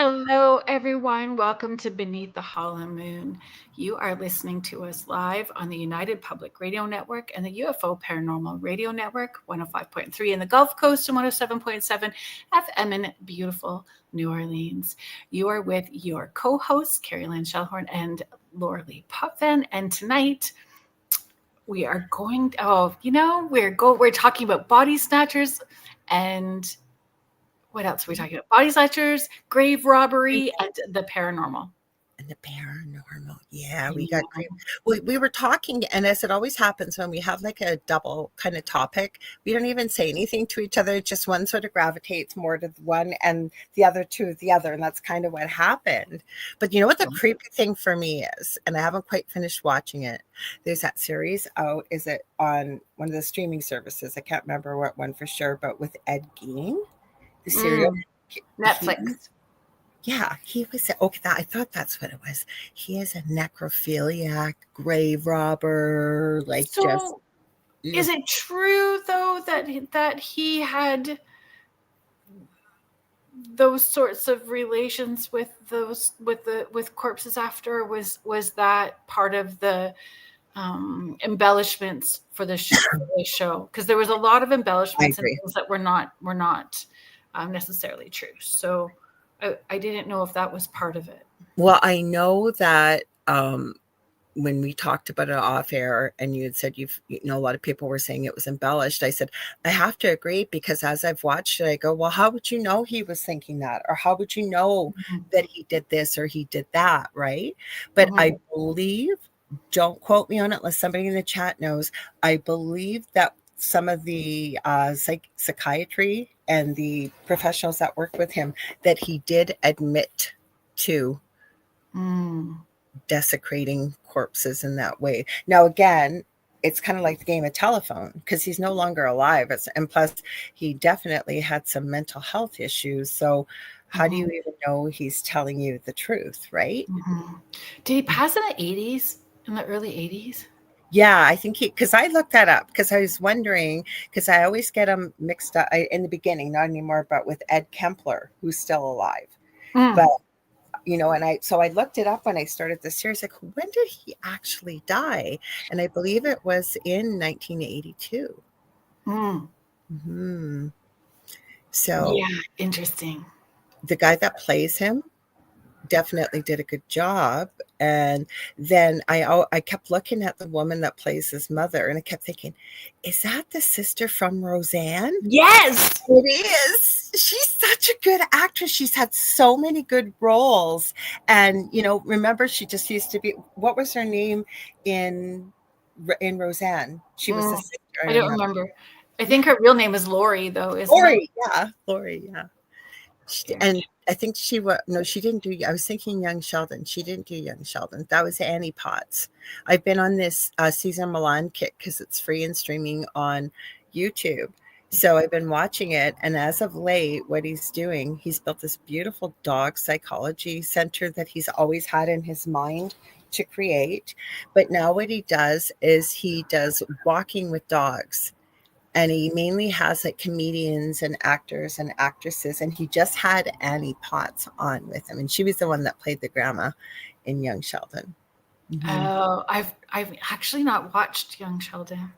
Hello, everyone. Welcome to Beneath the Hollow Moon. You are listening to us live on the United Public Radio Network and the UFO Paranormal Radio Network, 105.3 in the Gulf Coast and 107.7 FM in beautiful New Orleans. You are with your co-hosts, Kerrilynn Shellhorn and Lorilei Potvin. And tonight, we are going. We're talking about body snatchers and what else are we talking about? Body snatchers, grave robbery, and the paranormal. And the paranormal. Yeah, we got great. We were talking, and as it always happens when we have like a double kind of topic, we don't even say anything to each other. Just one sort of gravitates more to one and the other to the other. And that's kind of what happened. But you know what the creepy thing for me is, and I haven't quite finished watching it. There's that series out. Is it on one of the streaming services? I can't remember what one for sure, but with Ed Gein, the serial Netflix. He was okay. I thought that's what it was. He is a necrophiliac, grave robber. Is it true though that he had those sorts of relations with corpses after? Was that part of the embellishments for the show? Because there was a lot of embellishments and things that were not necessarily true. So I didn't know if that was part of it. Well, I know that when we talked about it off air and you had said a lot of people were saying it was embellished, I said, I have to agree, because as I've watched it, I go, well, how would you know he was thinking that? Or how would you know that he did this or he did that, right? But I believe, don't quote me on it unless somebody in the chat knows, I believe that some of the psychiatry and the professionals that worked with him, that he did admit to desecrating corpses in that way. Now, again, it's kind of like the game of telephone, because he's no longer alive. And plus, he definitely had some mental health issues. So how do you even know he's telling you the truth, right? Did he pass in the 80s, in the early 80s? Yeah, I think because I looked that up, because I was wondering, because I always get them mixed up in the beginning, not anymore, but with Ed Kempler, who's still alive. But, I looked it up when I started the series, like, when did he actually die? And I believe it was in 1982. So, yeah, interesting. The guy that plays him definitely did a good job. And then I kept looking at the woman that plays his mother, and I kept thinking, is that the sister from Roseanne? Yes, it is. She's such a good actress. She's had so many good roles. And remember, she just used to be, what was her name in Roseanne? She was the sister. I don't remember. I think her real name is Lori, though, isn't Lori, it? Lori, yeah. And I think she didn't do, I was thinking Young Sheldon. She didn't do Young Sheldon. That was Annie Potts. I've been on this Cesar Millan kick because it's free and streaming on YouTube. So I've been watching it. And as of late, what he's doing, he's built this beautiful dog psychology center that he's always had in his mind to create. But now what he does is he does walking with dogs. And he mainly has like comedians and actors and actresses. And he just had Annie Potts on with him. And she was the one that played the grandma in Young Sheldon. Oh, I've actually not watched Young Sheldon.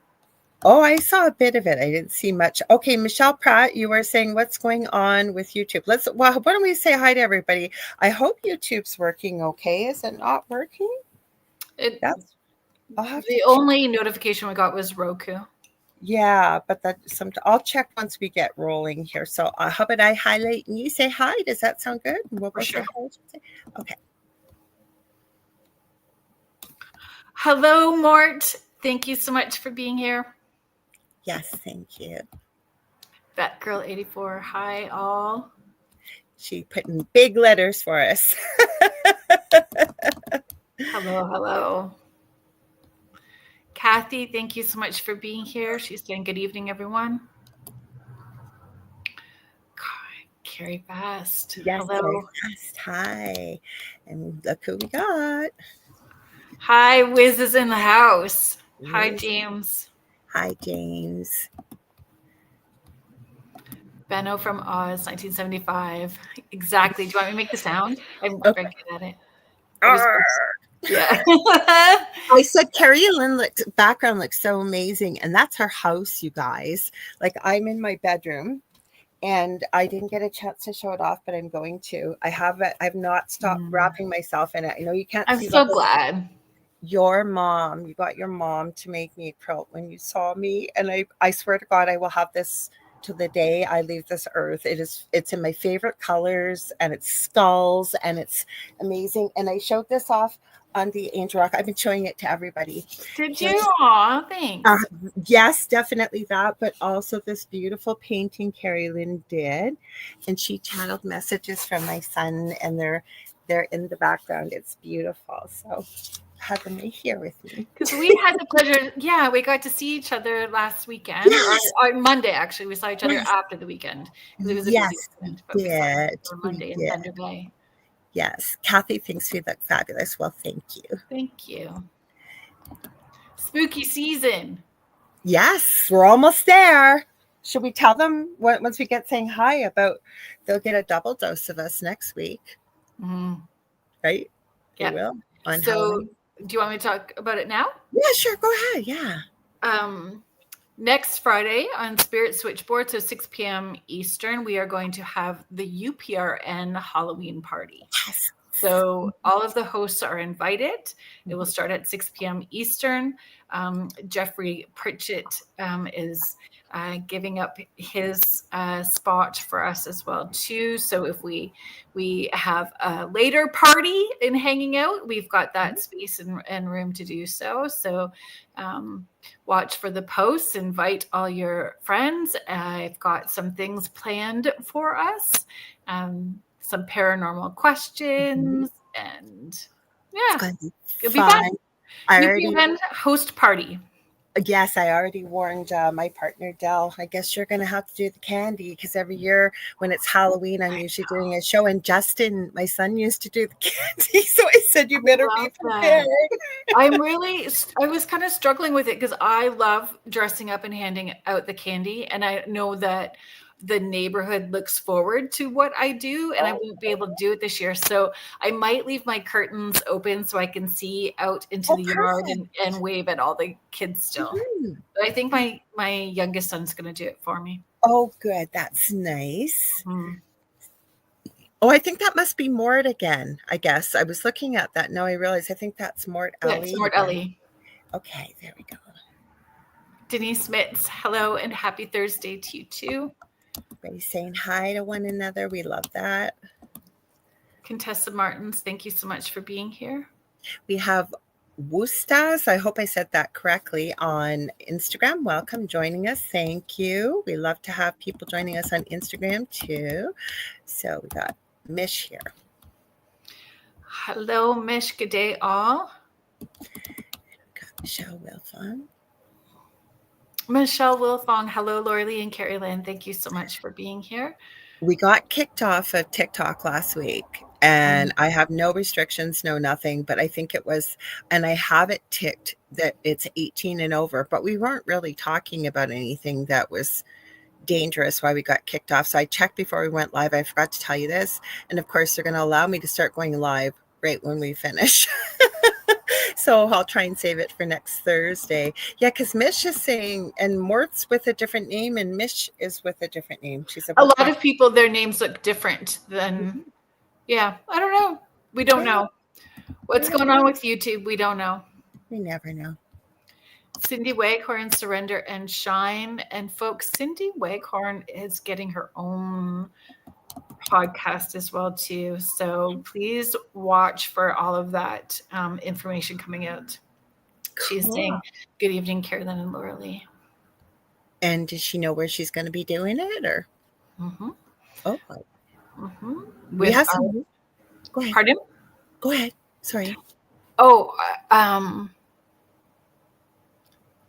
Oh, I saw a bit of it. I didn't see much. Okay, Michelle Pratt, you were saying what's going on with YouTube. Why don't we say hi to everybody? I hope YouTube's working okay. Is it not working? The only notification we got was Roku. Yeah, but I'll check once we get rolling here. So how about I highlight and you say hi? Does that sound good? For sure. Okay. Hello, Mort. Thank you so much for being here. Yes, thank you. Batgirl84, hi all. She put in big letters for us. Hello. Kathy, thank you so much for being here. She's saying good evening, everyone. Carrie Fast. Yes, hello. Carrie Fast. Hi. And look who we got. Hi, Wiz is in the house. Wiz. Hi, James. Hi, James. Benno from Oz, 1975. Exactly. Do you want me to make the sound? I'm Okay. very good at it. Yeah. I said Kerrilynn background looks so amazing, and that's her house, you guys. Like, I'm in my bedroom, and I didn't get a chance to show it off, but I'm going to. I've not stopped wrapping myself in it. I know you can't I'm see so glad. you got your mom to make me a quilt when you saw me, and I swear to God, I will have this to the day I leave this earth. It's in my favorite colors, and it's skulls, and it's amazing. And I showed this off on the Angel Rock. I've been showing it to everybody. Did you? Aw, thanks. Yes, definitely that, but also this beautiful painting Kerrilynn did, and she channeled messages from my son, and they're in the background. It's beautiful. So have them right here with me. Because we had the pleasure, we got to see each other last weekend, or Monday, actually. We saw each other after the weekend. It was a busy weekend, but we saw each other Monday in Thunder Bay. Yes, Kathy thinks we look fabulous. Well, thank you. Thank you. Spooky season. Yes, we're almost there. Should we tell them once we get saying hi about they'll get a double dose of us next week? Right? Yeah. They will on so Halloween. Do you want me to talk about it now? Yeah, sure. Go ahead. Yeah. Next Friday on Spirit Switchboard, so 6 p.m. Eastern, we are going to have the UPRN Halloween party. Yes. So all of the hosts are invited. It will start at 6 p.m. Eastern. Jeffrey Pritchett is giving up his spot for us as well too. So if we have a later party and hanging out, we've got that space and room to do so. So watch for the posts, invite all your friends. I've got some things planned for us. Some paranormal questions, and it'll be fun. UPN host party. Yes, I already warned my partner, Dell. I guess you're going to have to do the candy because every year when it's Halloween, I'm usually doing a show. And Justin, my son, used to do the candy. So I said, you better be prepared. I was kind of struggling with it because I love dressing up and handing out the candy. And I know that the neighborhood looks forward to what I do, and I won't be able to do it this year. So I might leave my curtains open so I can see out into the yard and wave at all the kids still. But I think my youngest son's going to do it for me. Oh, good. That's nice. Oh, I think that must be Mort again, I guess. I was looking at that. Now I realize I think that's Mort Ellie. It's Mort Ellie. Okay, there we go. Denise Mitz, hello and happy Thursday to you too. Everybody saying hi to one another. We love that. Contessa Martins, thank you so much for being here. We have Wustas, I hope I said that correctly, on Instagram. Welcome joining us. Thank you. We love to have people joining us on Instagram too. So we got Mish here. Hello, Mish. Good day, all. Got Michelle Wilfong. Michelle Wilfong. Hello, Lorilei and Kerrilynn. Thank you so much for being here. We got kicked off of TikTok last week, and I have no restrictions, no nothing, but I think it was, and I have it ticked that it's 18 and over, but we weren't really talking about anything that was dangerous why we got kicked off. So I checked before we went live. I forgot to tell you this. And of course, they're going to allow me to start going live right when we finish. So I'll try and save it for next Thursday. Yeah, because Mish is saying, and Mort's with a different name, and Mish is with a different name. She's a lot of people, their names look different than, I don't know. We don't know. What's going on with YouTube? We don't know. We never know. Cindy Waghorn, Surrender and Shine. And folks, Cindy Waghorn is getting her own podcast as well too. So please watch for all of that information coming out. She's saying, good evening, Kerrilynn and Lorilei. And does she know where she's going to be doing it, or? Oh. We have some. Go ahead. Pardon? Go ahead. Sorry. Oh,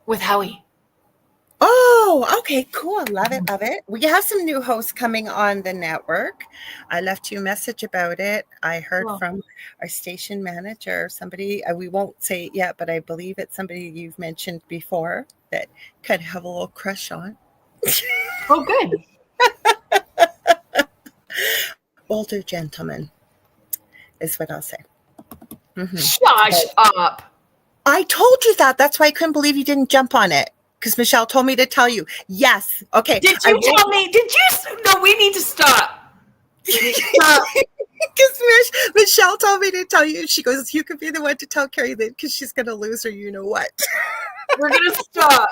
with Howie. Oh, okay, cool. Love it, love it. We have some new hosts coming on the network. I left you a message about it. I heard from our station manager, somebody, we won't say it yet, but I believe it's somebody you've mentioned before that could have a little crush on. Oh, good. older gentleman is what I'll say. Mm-hmm. Shush up. I told you that. That's why I couldn't believe you didn't jump on it. Because Michelle told me to tell you. Yes. Okay. Did you tell me? Did you? No, we need to stop. We need to stop. Because Michelle told me to tell you. She goes, you could be the one to tell Kerrilynn because she's going to lose her you know what. We're going to stop.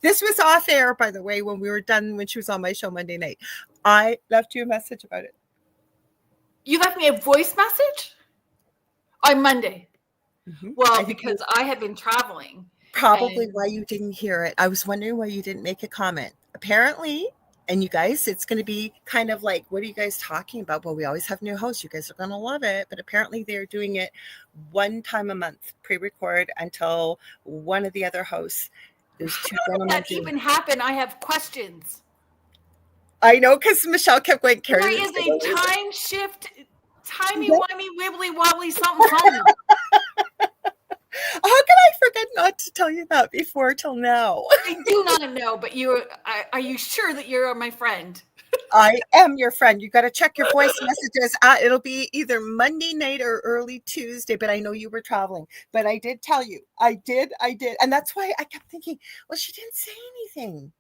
This was off air, by the way, when we were done, when she was on my show Monday night. I left you a message about it. You left me a voice message? On Monday. Mm-hmm. Well, because I had been traveling. Probably why you didn't hear it. I was wondering why you didn't make a comment. Apparently, and you guys, it's going to be kind of like, what are you guys talking about? Well, we always have new hosts. You guys are going to love it. But apparently they're doing it one time a month, pre-record, until one of the other hosts. There's two gentlemen. How did that even happen? I have questions. I know, because Michelle kept going, There is a time shift, timey-wimey, wibbly-wobbly, something. How can I forget not to tell you that before till now? I do not know, but are you sure that you're my friend? I am your friend. You got to check your voice messages. It'll be either Monday night or early Tuesday, but I know you were traveling. But I did tell you. I did. And that's why I kept thinking, well, she didn't say anything.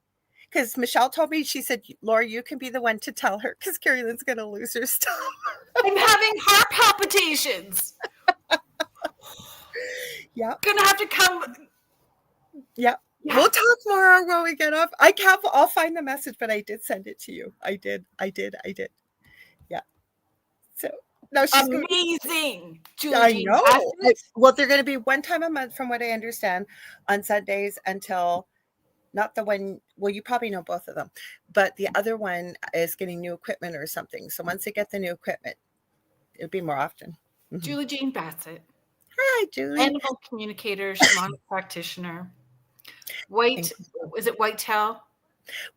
Because Michelle told me, she said, Laura, you can be the one to tell her because Kerrilynn's going to lose her stuff. I'm having heart palpitations. Yeah. Gonna have to come. Yeah. We'll talk more when we get off. I'll find the message, but I did send it to you. I did. Yeah. So no, she's amazing. I know. Well, they're going to be one time a month, from what I understand, on Sundays until not the one. Well, you probably know both of them, but the other one is getting new equipment or something. So once they get the new equipment, it'll be more often. Mm-hmm. Julie Jean Bassett. Hi, Julie. Animal communicator, shamanic practitioner. Is it Whitetail?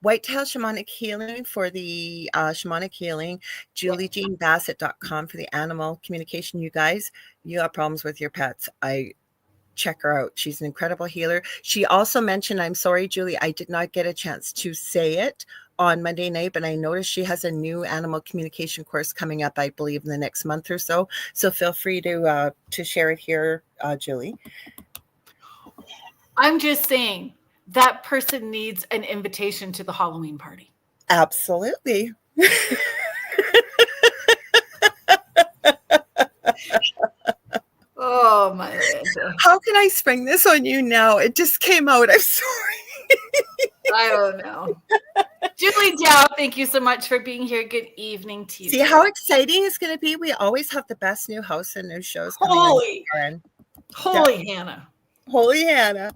Whitetail Shamanic Healing for the shamanic healing. JulieJeanBassett.com for the animal communication. You guys, you have problems with your pets. I check her out. She's an incredible healer. She also mentioned, I'm sorry, Julie, I did not get a chance to say it on Monday night, but I noticed she has a new animal communication course coming up, I believe, in the next month or so. So feel free to share it here, Julie. I'm just saying that person needs an invitation to the Halloween party. Absolutely. Oh my God. How can I spring this on you now? It just came out. I'm sorry. I don't know. Julie Dow, thank you so much for being here. Good evening to you. See how exciting it's going to be? We always have the best new hosts and new shows coming Hannah. Holy Hannah.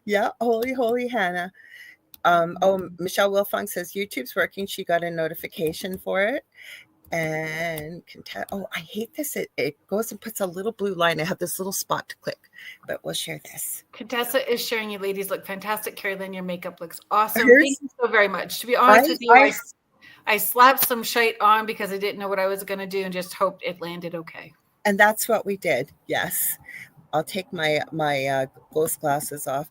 Yeah, holy Hannah. Michelle Wilfong says YouTube's working. She got a notification for it. And I hate this. It goes and puts a little blue line. I have this little spot to click, but we'll share this. Contessa is sharing. You ladies look fantastic. Kerrilynn, your makeup looks awesome. Thank you so very much. To be honest with you, I slapped some shite on because I didn't know what I was going to do and just hoped it landed okay. And that's what we did. Yes. I'll take my ghost glasses off.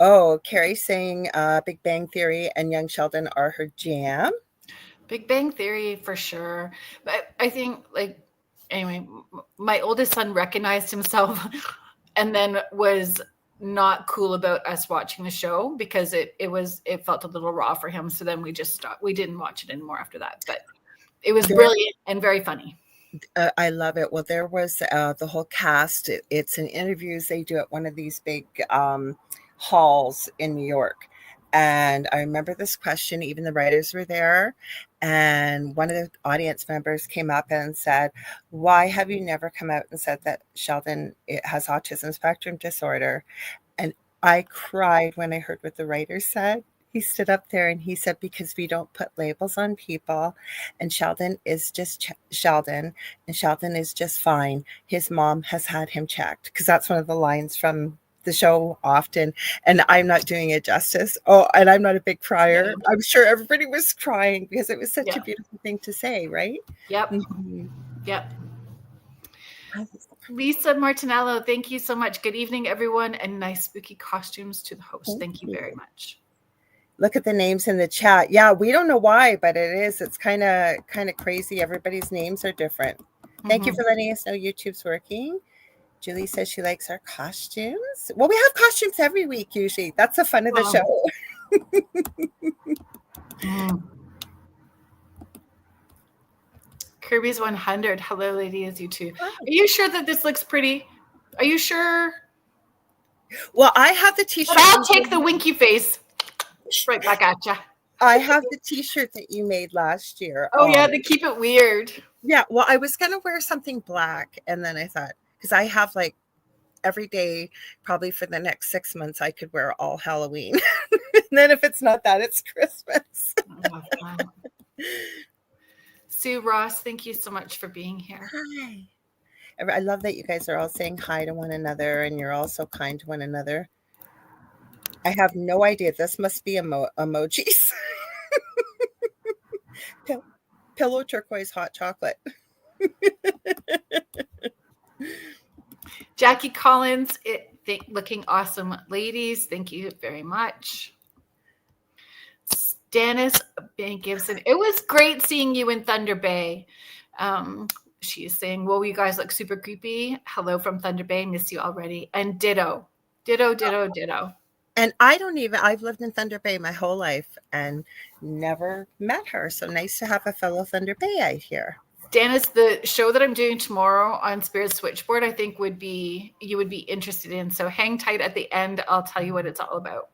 Oh, Carrie saying Big Bang Theory and Young Sheldon are her jam. Big Bang Theory for sure. But I think, anyway, my oldest son recognized himself and then was not cool about us watching the show because it felt a little raw for him. So then we just stopped. We didn't watch it anymore after that. But it was brilliant and very funny. I love it. Well, there was the whole cast. It's in interviews they do at one of these big halls in New York. And I remember this question, even the writers were there. And one of the audience members came up and said, why have you never come out and said that Sheldon has autism spectrum disorder? And I cried when I heard what the writer said. He stood up there and he said, because we don't put labels on people. And Sheldon is just Sheldon. And Sheldon is just fine. His mom has had him checked. Because that's one of the lines from the show often, and I'm not doing it justice. Oh, and I'm not a big crier. Yeah. I'm sure everybody was crying because it was such a beautiful thing to say, right? Yep. Mm-hmm. Yep. Lisa Martinello, thank you so much. Good evening, everyone, and nice spooky costumes to the host. Thank you very much. Look at the names in the chat. Yeah, we don't know why, but it is. It's kind of crazy. Everybody's names are different. Thank you for letting us know YouTube's working. Julie says she likes our costumes. Well, we have costumes every week usually. That's the fun of the show. Kirby's 100. Hello, ladies, you too. Are you sure that this looks pretty? Are you sure? Well, I have the t-shirt. But I'll take the winky face right back at you. I have the t-shirt that you made last year. Oh, yeah, to keep it weird. Yeah, well, I was going to wear something black, and then I thought, because I have like every day, probably for the next 6 months, I could wear all Halloween. And then if it's not that, it's Christmas. Sue Ross, thank you so much for being here. Hi. I love that you guys are all saying hi to one another, and you're all so kind to one another. I have no idea. This must be emojis. Pillow turquoise hot chocolate. Jackie Collins, looking awesome, ladies. Thank you very much. Stannis Gibson, it was great seeing you in Thunder Bay. She's saying, whoa, you guys look super creepy. Hello from Thunder Bay. Miss you already. And ditto. And I've lived in Thunder Bay my whole life and never met her. So nice to have a fellow Thunder Bayite here. Dennis, the show that I'm doing tomorrow on Spirit Switchboard, I think you would be interested in. So hang tight at the end. I'll tell you what it's all about.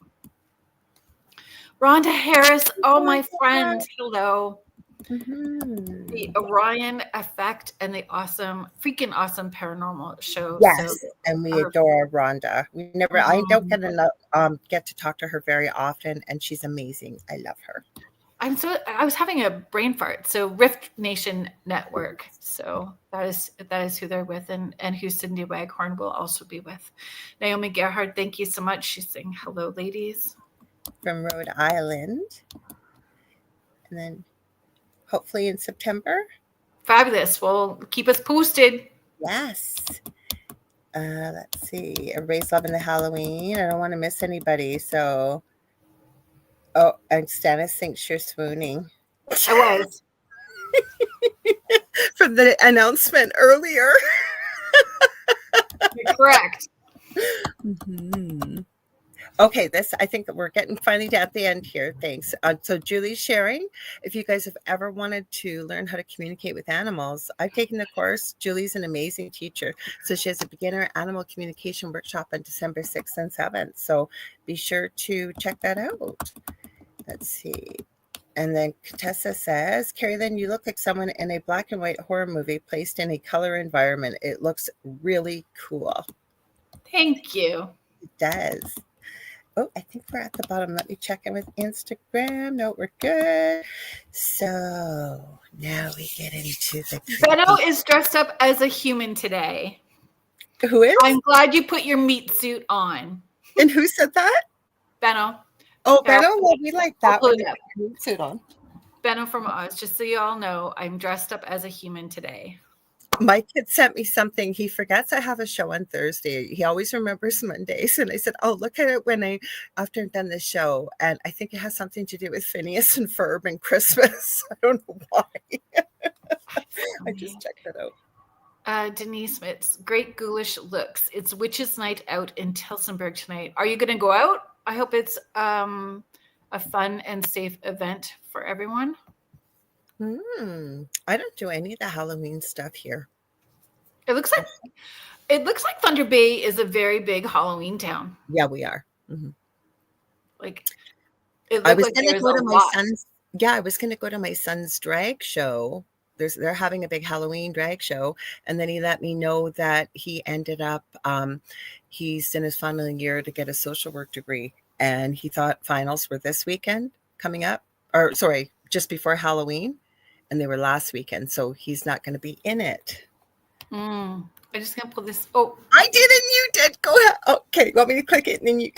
Rhonda Harris, oh, my friend. Hello. The Orion Effect and the freaking awesome paranormal show. Yes, so, and we adore Rhonda. I don't get to talk to her very often, and she's amazing. I love her. I was having a brain fart. So Rift Nation Network. So that is who they're with, and who Cindy Waghorn will also be with. Naomi Gerhard, thank you so much. She's saying hello, ladies. From Rhode Island. And then hopefully in September. Fabulous. Well, keep us posted. Yes. Let's see. Everybody's loving the Halloween. I don't want to miss anybody. So, and Stannis thinks you're swooning. I was. From the announcement earlier. You're correct. Okay, I think that we're getting finally at the end here. Thanks. So Julie's sharing, if you guys have ever wanted to learn how to communicate with animals, I've taken the course. Julie's an amazing teacher. So she has a beginner animal communication workshop on December 6th and 7th. So be sure to check that out. Let's see. And then Contessa says, Kerrilynn, you look like someone in a black and white horror movie placed in a color environment. It looks really cool. Thank you. It does. Oh, I think we're at the bottom. Let me check in with Instagram. No, we're good. So now we get into the Benno is dressed up as a human today. Who is? I'm glad you put your meat suit on. And who said that? Benno. Oh, Benno? Well, we like that one. Meat suit on. Benno from Oz. Just so you all know, I'm dressed up as a human today. My kid sent me something. He forgets I have a show on Thursday. He always remembers Mondays. And I said, oh, look at it after I've done the show. And I think it has something to do with Phineas and Ferb and Christmas. I don't know why. I just checked it out. Denise Smith's great ghoulish looks. It's Witches Night out in Tillsonburg tonight. Are you going to go out? I hope it's a fun and safe event for everyone. I don't do any of the Halloween stuff here. It looks like Thunder Bay is a very big Halloween town. Yeah, we are. Like, I was going to go to my son's. Yeah, I was going to go to my son's drag show. They're having a big Halloween drag show, and then he let me know that he ended up. He's in his final year to get a social work degree, and he thought finals were this weekend coming up, or sorry, just before Halloween. And they were last weekend, so he's not going to be in it. I'm just going to pull this. Oh, I did, and you did. Go ahead. Okay, you want me to click it, and then you.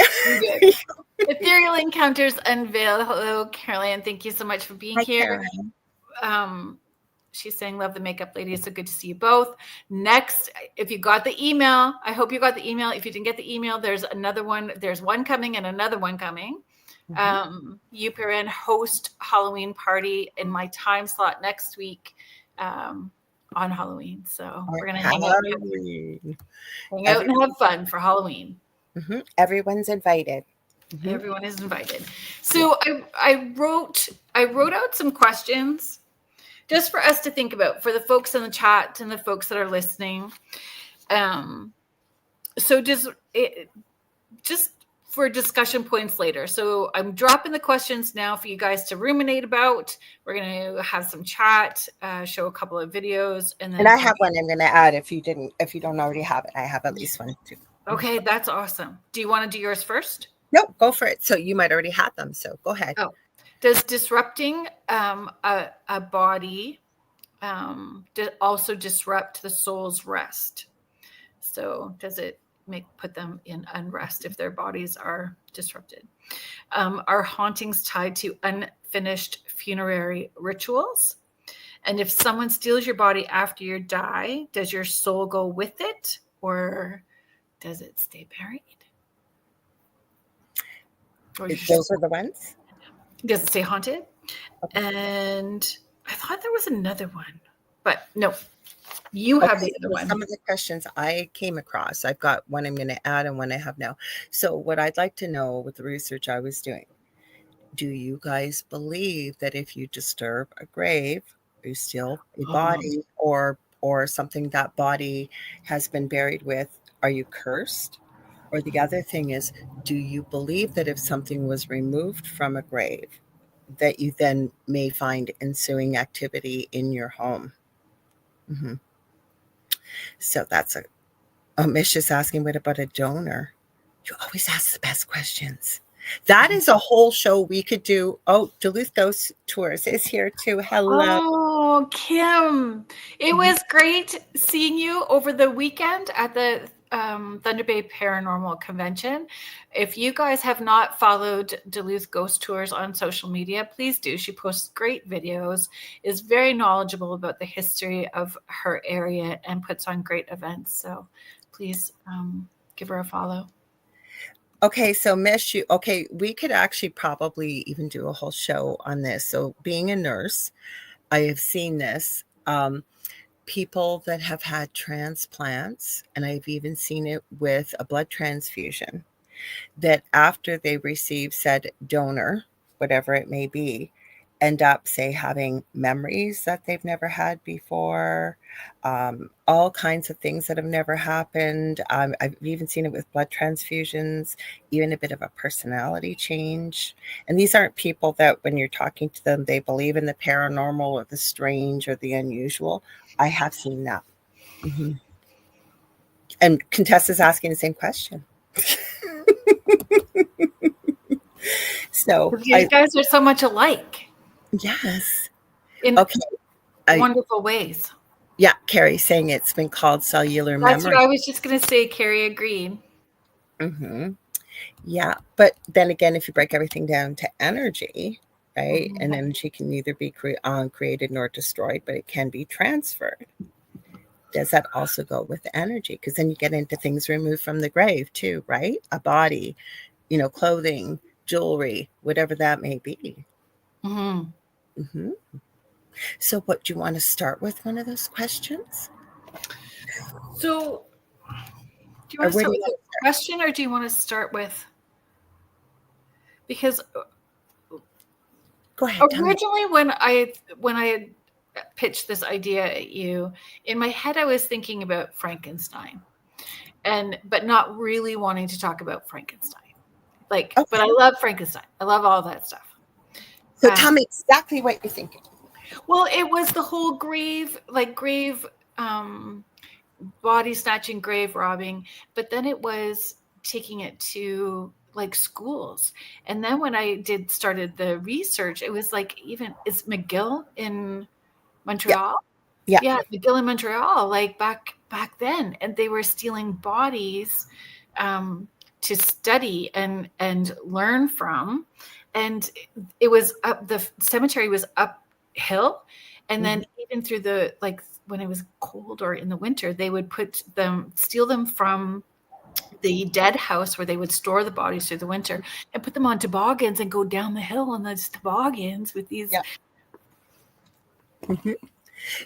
Ethereal Encounters Unveiled. Hello, Kerrilynn. Thank you so much for being here. She's saying, love the makeup, ladies. So good to see you both. Next, if you got the email, I hope you got the email. If you didn't get the email, there's another one. There's one coming and another one coming. You, Perrin, host Halloween party in my time slot next week on Halloween. So we're going to hang out and have fun for Halloween. Everyone's invited. Everyone is invited. So I wrote out some questions just for us to think about for the folks in the chat and the folks that are listening. So just for discussion points later. So I'm dropping the questions now for you guys to ruminate about. We're going to have some chat, show a couple of videos, and then. And I have one I'm going to add if you don't already have it. I have at least one too. Okay, that's awesome. Do you want to do yours first? No, go for it. So you might already have them. So go ahead. Oh, does disrupting a body also disrupt the soul's rest? So does it put them in unrest if their bodies are disrupted? Are hauntings tied to unfinished funerary rituals? And if someone steals your body after you die, does your soul go with it, or does it stay buried? Those are the ones. Does it say haunted? Okay. And I thought there was another one, but no. You have the other one. Some of the questions I came across, I've got one I'm going to add and one I have now. So what I'd like to know with the research I was doing, do you guys believe that if you disturb a grave, you steal a body or something that body has been buried with, are you cursed? Or the other thing is, do you believe that if something was removed from a grave, that you then may find ensuing activity in your home? So that's Mish is asking, what about a donor? You always ask the best questions. That is a whole show we could do. Oh, Duluth Ghost Tours is here too. Hello. Oh, Kim. It was great seeing you over the weekend at the Thunder Bay Paranormal Convention. If you guys have not followed Duluth Ghost Tours on social media, please do. She posts great videos, is very knowledgeable about the history of her area, and puts on great events. So please give her a follow. Okay, so Mish, we could actually probably even do a whole show on this. So being a nurse, I have seen this. People that have had transplants, and I've even seen it with a blood transfusion, that after they receive said donor, whatever it may be, end up, say, having memories that they've never had before, all kinds of things that have never happened. I've even seen it with blood transfusions, even a bit of a personality change. And these aren't people that when you're talking to them, they believe in the paranormal or the strange or the unusual. I have seen that. And Contessa's asking the same question. So you guys are so much alike. Yes. In wonderful ways. Yeah, Carrie saying it's been called cellular memory. That's what I was just going to say. Carrie agreed. Yeah, but then again, if you break everything down to energy, right, and energy can neither be created nor destroyed, but it can be transferred. Does that also go with energy? Because then you get into things removed from the grave too, right? A body, clothing, jewelry, whatever that may be. So what, do you want to start with one of those questions? So do you want to start with a question, or do you want to start with, because go ahead. Originally when I had pitched this idea at you, in my head I was thinking about Frankenstein, but not really wanting to talk about Frankenstein. But I love Frankenstein. I love all that stuff. So tell me exactly what you're thinking. Well, it was the whole grave body snatching, grave robbing, but then it was taking it to schools. And then when I started the research, it was it's McGill in Montreal. Yeah, McGill in Montreal, back then, and they were stealing bodies to study and learn from. And it was the cemetery was uphill, and then even through when it was cold or in the winter, they would steal them from the dead house where they would store the bodies through the winter and put them on toboggans and go down the hill on those toboggans with these. Yeah.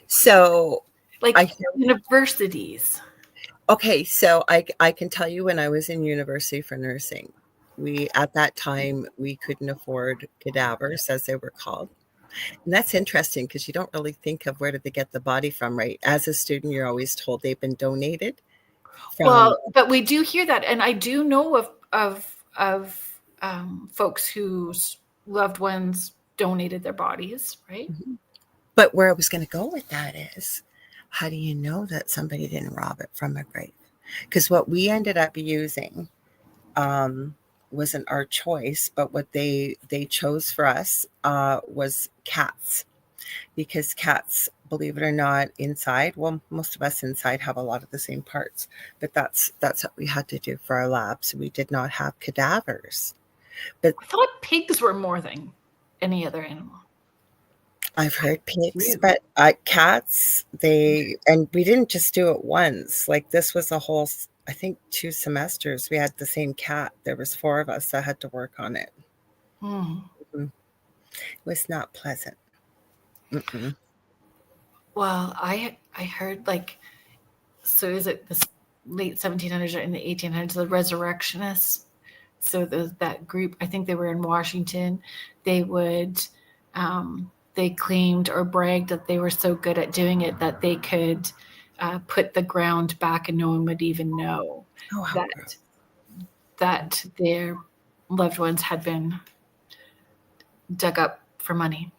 So like universities. Okay, so I can tell you when I was in university for nursing, at that time we couldn't afford cadavers, as they were called. And that's interesting because you don't really think of where did they get the body from, right? As a student, you're always told they've been donated. But we do hear that, and I do know of folks whose loved ones donated their bodies, right? Mm-hmm. But where I was going to go with that is, how do you know that somebody didn't rob it from a grave? Because what we ended up using wasn't our choice, but what they chose for us was cats. Because cats, believe it or not, inside, well, most of us inside have a lot of the same parts, but that's what we had to do for our labs. We did not have cadavers. But I thought pigs were more than any other animal. I've heard pigs, but cats, and we didn't just do it once. Like, this was a whole, I think 2 semesters we had the same cat. There was 4 of us that had to work on it. It was not pleasant. Mm-mm. Well, I heard, like, so is it the late 1700s or in the 1800s, the resurrectionists? So that group, I think they were in Washington. They would, they claimed or bragged that they were so good at doing it that they could put the ground back and no one would even know that their loved ones had been dug up for money.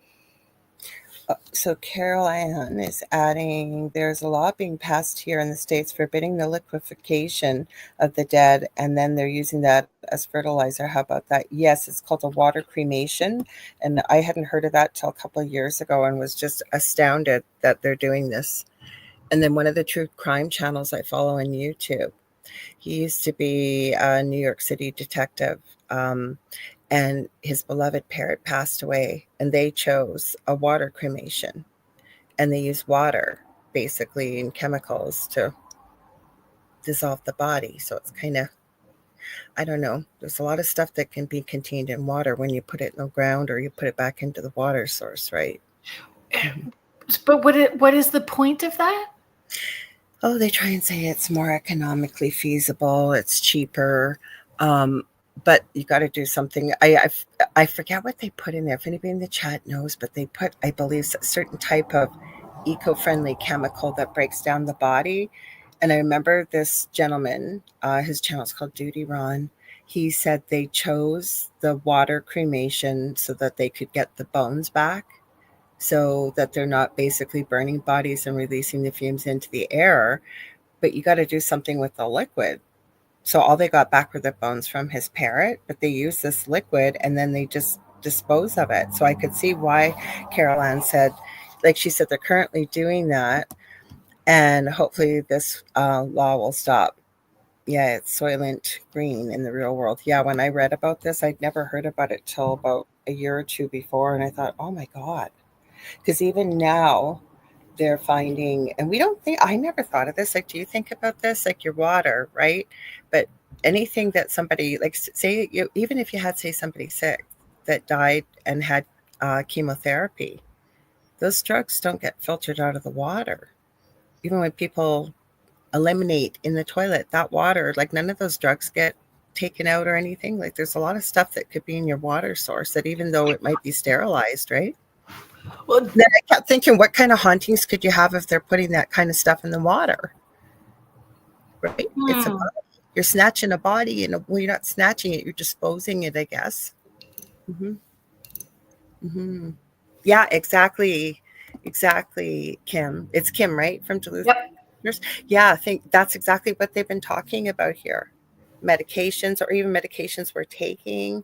So Kerrilynn is adding, there's a law being passed here in the States forbidding the liquefaction of the dead, and then they're using that as fertilizer. How about that? Yes, it's called a water cremation, and I hadn't heard of that till a couple of years ago and was just astounded that they're doing this. And then one of the true crime channels I follow on YouTube, he used to be a New York City detective, and his beloved parrot passed away, and they chose a water cremation, and they use water basically and chemicals to dissolve the body. So it's kind of, I don't know, there's a lot of stuff that can be contained in water when you put it in the ground or you put it back into the water source, right? But what is the point of that? Oh, they try and say it's more economically feasible, it's cheaper, but you got to do something. I forget what they put in there. If anybody in the chat knows, but they put, I believe, a certain type of eco-friendly chemical that breaks down the body. And I remember this gentleman, his channel is called Duty Ron. He said they chose the water cremation so that they could get the bones back, so that they're not basically burning bodies and releasing the fumes into the air. But you got to do something with the liquid. So all they got back were the bones from his parrot, but they use this liquid and then they just dispose of it. So I could see why Kerrilynn said, like she said, they're currently doing that, and hopefully this law will stop. Yeah, it's Soylent Green in the real world. Yeah, when I read about this, I'd never heard about it till about a year or 2 before, and I thought, oh my God. Because even now, they're finding, and we don't think, I never thought of this. Like, do you think about this? Like your water, right? But anything that somebody, like, say, even if you had, say, somebody sick that died and had chemotherapy, those drugs don't get filtered out of the water. Even when people eliminate in the toilet, that water, like, none of those drugs get taken out or anything. Like, there's a lot of stuff that could be in your water source that, even though it might be sterilized, right? Well, then I kept thinking, what kind of hauntings could you have if they're putting that kind of stuff in the water? Right? It's a body. You're snatching a body, and well, you're not snatching it, you're disposing it, I guess. Yeah, exactly, Kim. It's Kim, right, from Duluth? Yep. Yeah, I think that's exactly what they've been talking about here. Medications, or even medications we're taking,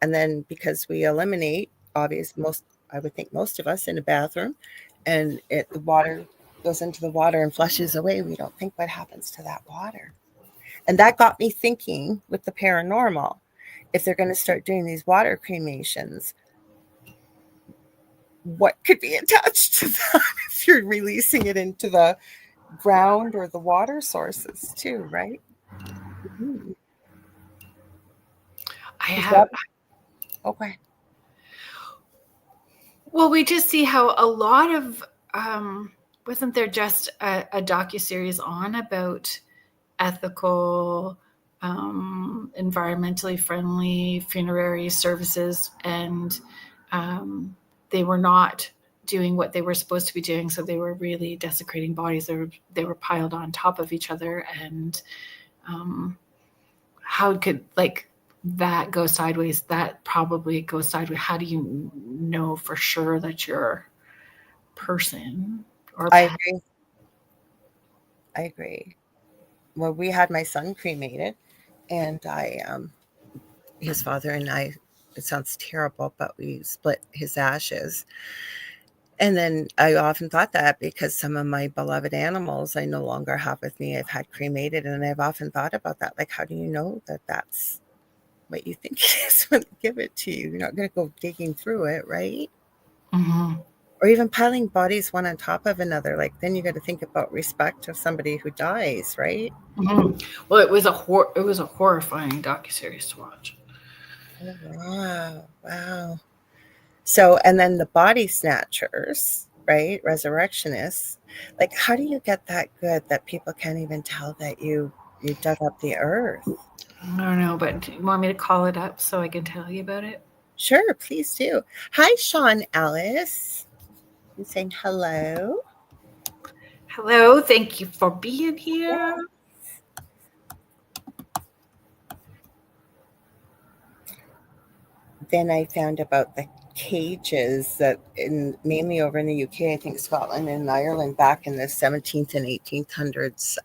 and then because we eliminate, obviously, I would think most of us in a bathroom, and the water goes into the water and flushes away. We don't think what happens to that water. And that got me thinking with the paranormal, if they're going to start doing these water cremations, what could be attached to that if you're releasing it into the ground or the water sources too, right? I have. Okay. Well, we just see how a lot of wasn't there just a docuseries on about ethical, environmentally friendly funerary services, and they were not doing what they were supposed to be doing. So they were really desecrating bodies. They were piled on top of each other, and how could that go sideways? That probably goes sideways. How do you know for sure that you're person or I pet? agree. I agree. Well, we had my son cremated, and his father and I, it sounds terrible, but we split his ashes. And then I often thought that because some of my beloved animals I no longer have with me, I've had cremated. And I've often thought about that. Like, how do you know that that's what you think it is when they give it to you? You're not going to go digging through it, right? Mm-hmm. Or even piling bodies one on top of another. Like, then you got to think about respect of somebody who dies, right? Mm-hmm. Well, it was a horrifying docuseries to watch. Oh, wow. Wow. So, and then the body snatchers, right? Resurrectionists. Like, how do you get that good that people can't even tell that you dug up the earth? I don't know, but do you want me to call it up so I can tell you about it? Sure, please do. Hi, Sean Ellis. I'm saying hello. Hello, thank you for being here. Yeah. Then I found about the cages that mainly over in the UK, I think Scotland and Ireland, back in the 17th and 1800s,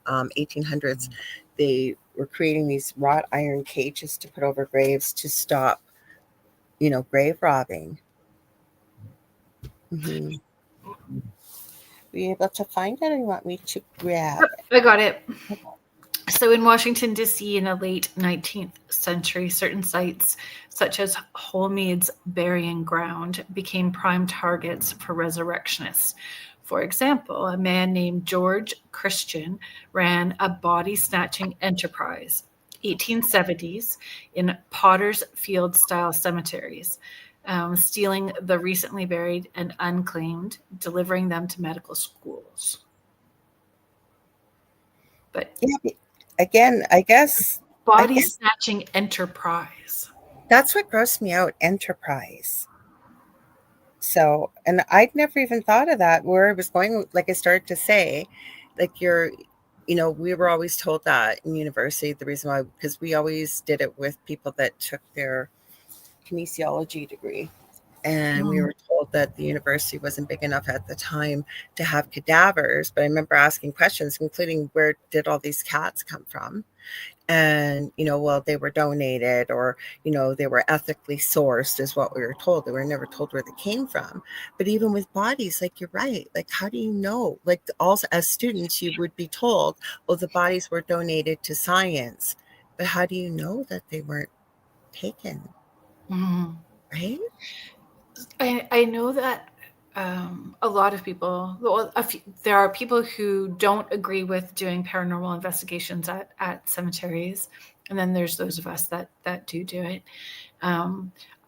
they were creating these wrought iron cages to put over graves to stop, grave robbing. Mm-hmm. Were you able to find it, or you want me to grab Yep, it? I got it. So in Washington, D.C., in the late 19th century, certain sites, such as Holmead's Burying Ground, became prime targets for resurrectionists. For example, a man named George Christian ran a body snatching enterprise, 1870s, in Potter's Field-style cemeteries, stealing the recently buried and unclaimed, delivering them to medical schools. But Yeah, again, I guess body snatching enterprise. that's what grossed me out, enterprise. So, and I'd never even thought of that. Where I was going, like I started to say, like we were always told that in university, the reason why, because we always did it with people that took their kinesiology degree. And we were told that the university wasn't big enough at the time to have cadavers. But I remember asking questions, including where did all these cats come from? And well, they were donated, or they were ethically sourced, is what we were told. They were never told where they came from. But even with bodies, like, you're right, like, how do you know? Like, also as students, you would be told, well, the bodies were donated to science, but how do you know that they weren't taken? Right? I know that a lot of people, well, there are people who don't agree with doing paranormal investigations at cemeteries, and then there's those of us that do it.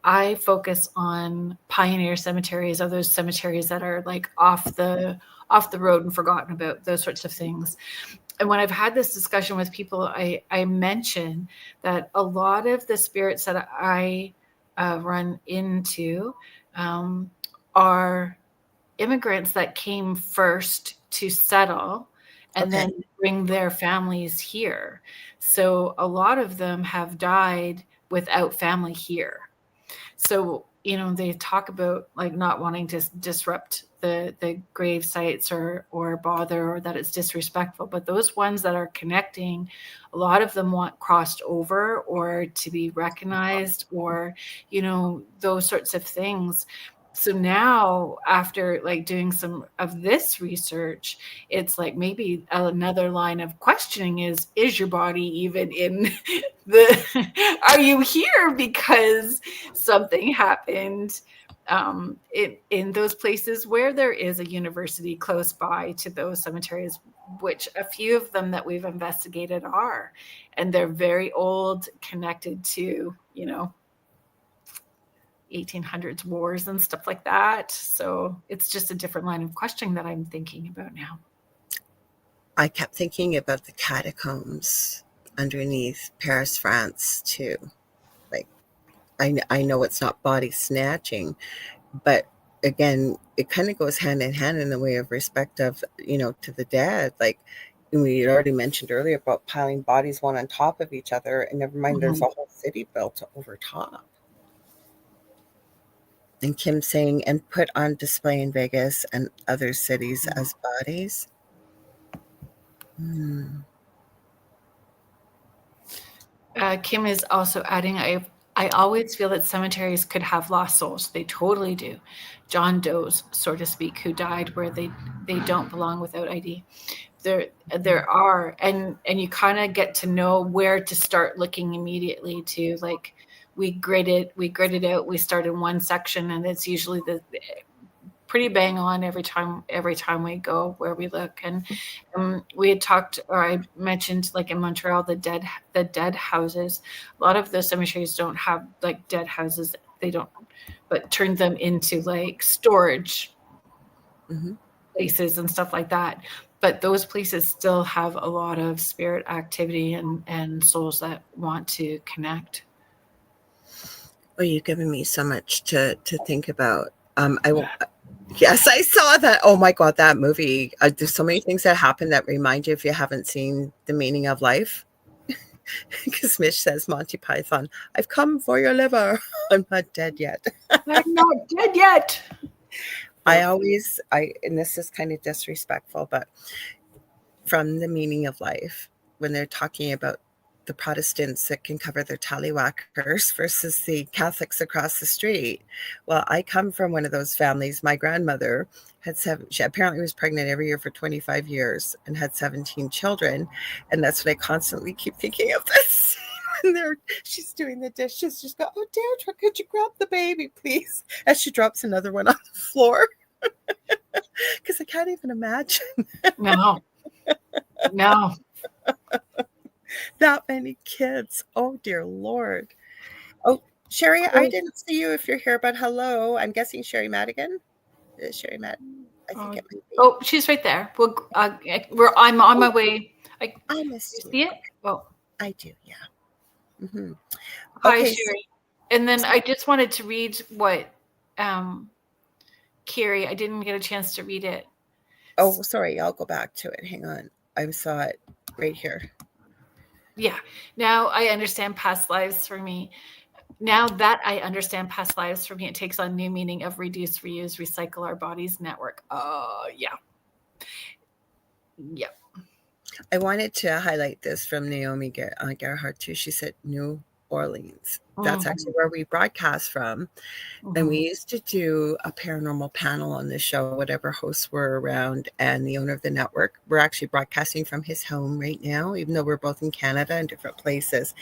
I focus on pioneer cemeteries, or those cemeteries that are like off the road and forgotten about, those sorts of things. And when I've had this discussion with people, I mention that a lot of the spirits that I run into are immigrants that came first to settle and Okay. then bring their families here. So a lot of them have died without family here. So, they talk about like not wanting to disrupt the grave sites or bother, or that it's disrespectful. But those ones that are connecting, a lot of them want crossed over or to be recognized, or, those sorts of things. So now, after like doing some of this research, it's like maybe another line of questioning is your body even in are you here because something happened in those places where there is a university close by to those cemeteries, which a few of them that we've investigated are, and they're very old, connected to 1800s wars and stuff like that. So it's just a different line of questioning that I'm thinking about now. I kept thinking about the catacombs underneath Paris, France, too. Like, I know it's not body snatching, but again, it kind of goes hand in hand in the way of respect of, to the dead. Like, we had already mentioned earlier about piling bodies one on top of each other, and never mind, there's a whole city built over top. And Kim saying, and put on display in Vegas and other cities as bodies. Kim is also adding, I always feel that cemeteries could have lost souls. They totally do. John Does, so to speak, who died where they don't belong without ID. There are, and you kind of get to know where to start looking immediately to, like, we grid it out. We start in one section, and it's usually the pretty bang on every time we go where we look. And we had talked, or I mentioned, like in Montreal, the dead houses. A lot of the cemeteries don't have like dead houses. They don't, but turn them into like storage places and stuff like that. But those places still have a lot of spirit activity and souls that want to connect. Well, you've given me so much to think about. Yes, I saw that. Oh my God, that movie. There's so many things that happen that remind you, if you haven't seen The Meaning of Life. Because Mish says, Monty Python, I've come for your liver. I'm not dead yet. I'm not dead yet. And this is kind of disrespectful, but from The Meaning of Life, when they're talking about the Protestants that can cover their tallywhackers versus the Catholics across the street. Well, I come from one of those families. My grandmother she apparently was pregnant every year for 25 years and had 17 children. And that's what I constantly keep thinking of this. And she's doing the dishes. She's got, oh, Deirdre, could you grab the baby, please? As she drops another one on the floor. Because I can't even imagine. No. That many kids. Oh, dear Lord. Oh, Sherry, I didn't see you if you're here, but hello. I'm guessing Sherry Madigan. Sherry Madigan. I think it might be. Oh, she's right there. I'm on my way. I missed you. See it? Oh, I do, yeah. Mm-hmm. Hi, Sherry. And then I just wanted to read what Carrie, I didn't get a chance to read it. Oh, sorry. I'll go back to it. Hang on. I saw it right here. Yeah. Now I understand past lives for me. Now that I understand past lives for me, it takes on new meaning of reduce, reuse, recycle our bodies network. Yeah. Yep. I wanted to highlight this from Naomi Gerhardt too. She said New Orleans. That's actually where we broadcast from. And we used to do a paranormal panel on the show, whatever hosts were around, and the owner of the network. We're actually broadcasting from his home right now, even though we're both in Canada and different places,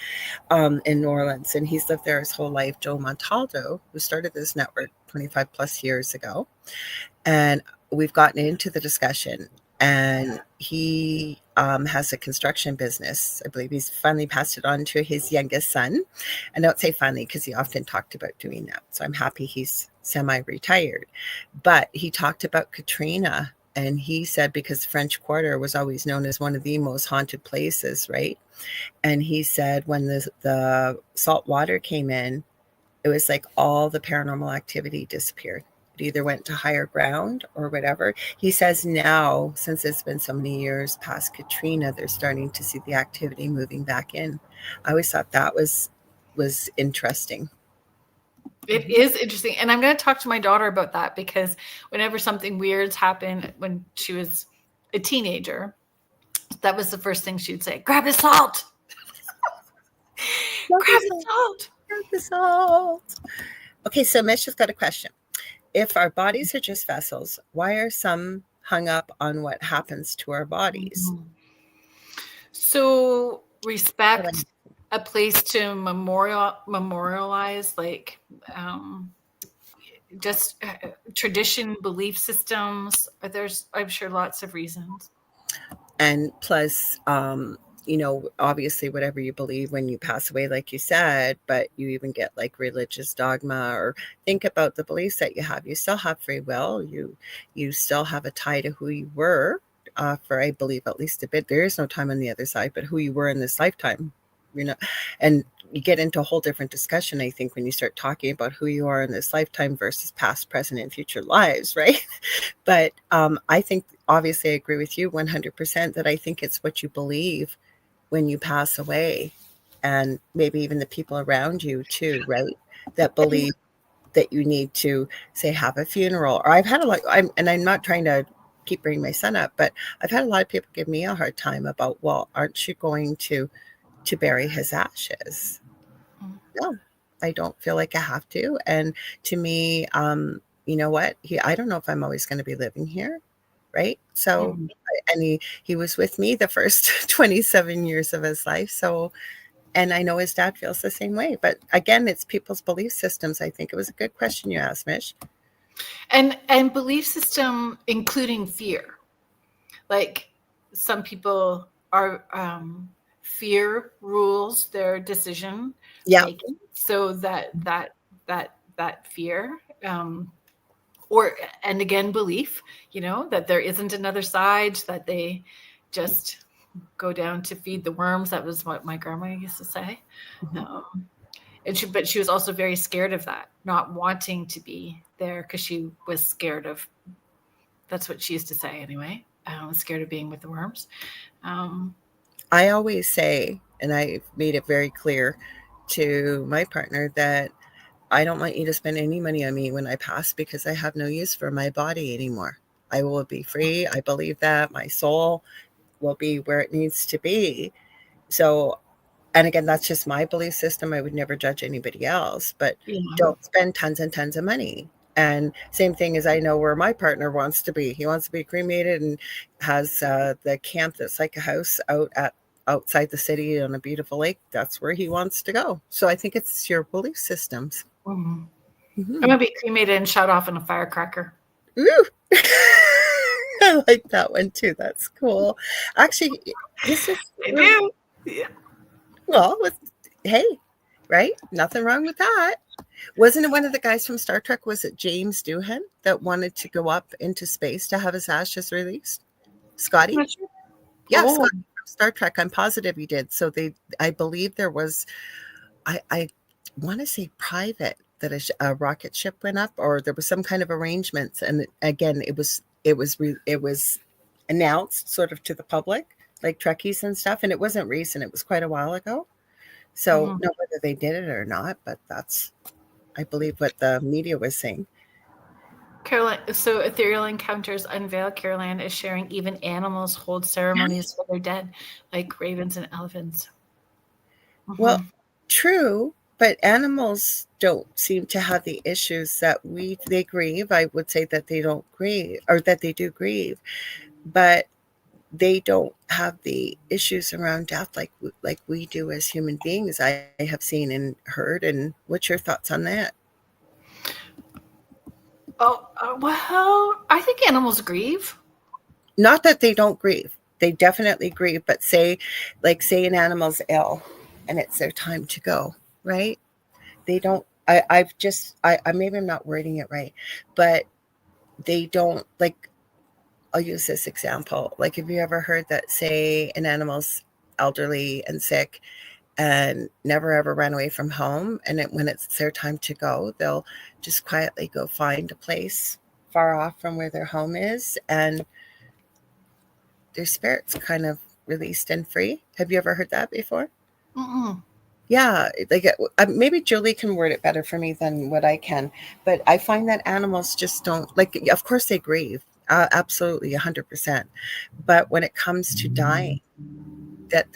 in New Orleans. And he's lived there his whole life. Joe Montaldo, who started this network 25 plus years ago. And we've gotten into the discussion, and he has a construction business. I believe he's finally passed it on to his youngest son. I don't say finally because he often talked about doing that. So I'm happy he's semi-retired. But he talked about Katrina, and he said because French Quarter was always known as one of the most haunted places, right? And he said when the salt water came in, it was like all the paranormal activity disappeared. Either went to higher ground or whatever. He says now, since it's been so many years past Katrina, they're starting to see the activity moving back in. I always thought that was interesting. It is interesting. And I'm going to talk to my daughter about that, because whenever something weird's happened when she was a teenager, that was the first thing she would say, grab the salt. Grab the salt. Grab the salt. Okay, so Mish has got a question. If our bodies are just vessels, why are some hung up on what happens to our bodies? So respect, a place to memorialize, like just tradition, belief systems. I'm sure lots of reasons. And plus, obviously whatever you believe when you pass away, like you said, but you even get like religious dogma, or think about the beliefs that you have. You still have free will. You still have a tie to who you were, for, I believe, at least a bit. There is no time on the other side, but who you were in this lifetime, and you get into a whole different discussion, I think, when you start talking about who you are in this lifetime versus past, present, and future lives, right? But I think, obviously, I agree with you 100% that I think it's what you believe when you pass away, and maybe even the people around you too, right? That believe that you need to, say, have a funeral. Or I've had a lot, I'm not trying to keep bringing my son up, but I've had a lot of people give me a hard time about, well, aren't you going to bury his ashes? No, I don't feel like I have to. And to me, you know what? I don't know if I'm always going to be living here, right? So, Mhm. and he was with me the first 27 years of his life. So, and I know his dad feels the same way. But again, it's people's belief systems. I think it was a good question you asked, Mish. And belief system, including fear. Like, some people are, fear rules their decision Yeah. making, so that fear, or, and again, belief, that there isn't another side, that they just go down to feed the worms. That was what my grandma used to say. Mhm. But she was also very scared of that, not wanting to be there, because she was scared of, that's what she used to say anyway, scared of being with the worms. I always say, and I've made it very clear to my partner, that I don't want you to spend any money on me when I pass, because I have no use for my body anymore. I will be free. I believe that my soul will be where it needs to be. So, and again, that's just my belief system. I would never judge anybody else, but Yeah. don't spend tons and tons of money. And same thing as, I know where my partner wants to be. He wants to be cremated, and has the camp that's like a house outside the city on a beautiful lake. That's where he wants to go. So I think it's your belief systems. Mhm. I'm Mm-hmm. gonna be cremated and shot off in a firecracker. Ooh. I like that one too. That's cool. Actually, this is I do. Yeah. well, hey, right? Nothing wrong with that. Wasn't it one of the guys from Star Trek? Was it James Doohan that wanted to go up into space to have his ashes released? I'm Scotty? not sure. Yeah, Oh. Scotty from Star Trek. I'm positive he did. So I believe there was, I want to say private, that a rocket ship went up, or there was some kind of arrangements. And again, it was announced sort of to the public, like Trekkies and stuff. And it wasn't recent. It was quite a while ago. So, Mhm. not whether they did it or not, but that's, I believe, what the media was saying. Kerrilynn, so ethereal encounters unveil. Kerrilynn is sharing even animals hold ceremonies for their dead, like ravens and elephants. Well, Mhm. true, but animals don't seem to have the issues that they grieve. I would say that they don't grieve, or that they do grieve, but they don't have the issues around death like we do as human beings. I have seen and heard. And what's your thoughts on that? Oh, well, I think animals grieve. Not that they don't grieve. They definitely grieve, but say an animal's ill and it's their time to go, right? They don't, I maybe I'm not wording it right, but they don't, like, I'll use this example. Like, have you ever heard that, say, an animal's elderly and sick and never ever ran away from home, and when it's their time to go, they'll just quietly go find a place far off from where their home is, and their spirit's kind of released and free. Have you ever heard that before? Mm-mm. Yeah, like, maybe Julie can word it better for me than what I can, but I find that animals just don't, like. Of course, they grieve, absolutely, 100%. But when it comes to dying, that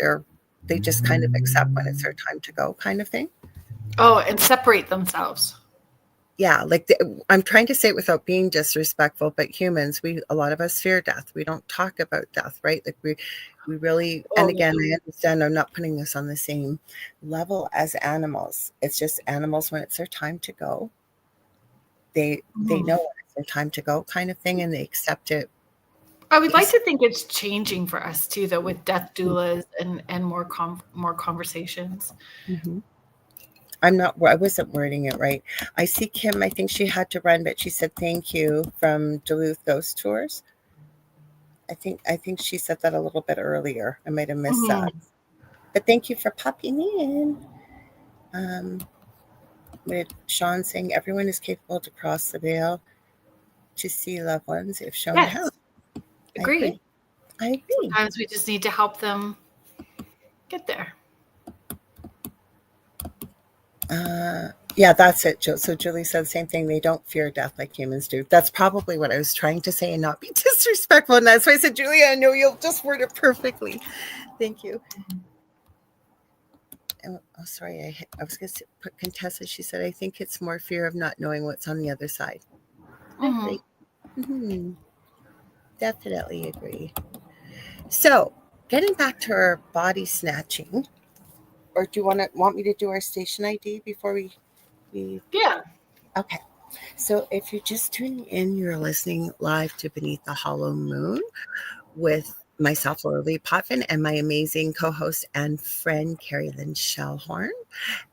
they just kind of accept when it's their time to go, kind of thing. Oh, and separate themselves. Yeah, like, I'm trying to say it without being disrespectful, but humans, a lot of us fear death. We don't talk about death, right? Like, we really, and Oh, again, I understand I'm not putting this on the same level as animals. It's just animals, when it's their time to go, they mhm. know when it's their time to go, kind of thing, and they accept it I would like to think it's changing for us too, though, with death doulas and more conversations. Mm-hmm. I wasn't wording it right. I see Kim, I think she had to run, but she said thank you from Duluth Ghost Tours. I think she said that a little bit earlier. I might have missed that. Mm-hmm. But thank you for popping in. With Sean saying everyone is capable to cross the veil to see loved ones if shown how. Yes, I agreed. agree. I agree. Sometimes we just need to help them get there. Yeah, that's it, Jill. So Julie said the same thing. They don't fear death like humans do. That's probably what I was trying to say and not be disrespectful. And that's why I said, Julia, I know you'll just word it perfectly. Thank you. Oh, sorry. I was going to put Contessa. She said, I think it's more fear of not knowing what's on the other side. I agree. Mm-hmm. Definitely agree. So, getting back to our body snatching, or do you want me to do our station ID before we Yeah. Okay. So if you're just tuning in, you're listening live to Beneath the Hollow Moon with myself, Lorilei Potvin, and my amazing co-host and friend, Kerrilynn Shellhorn.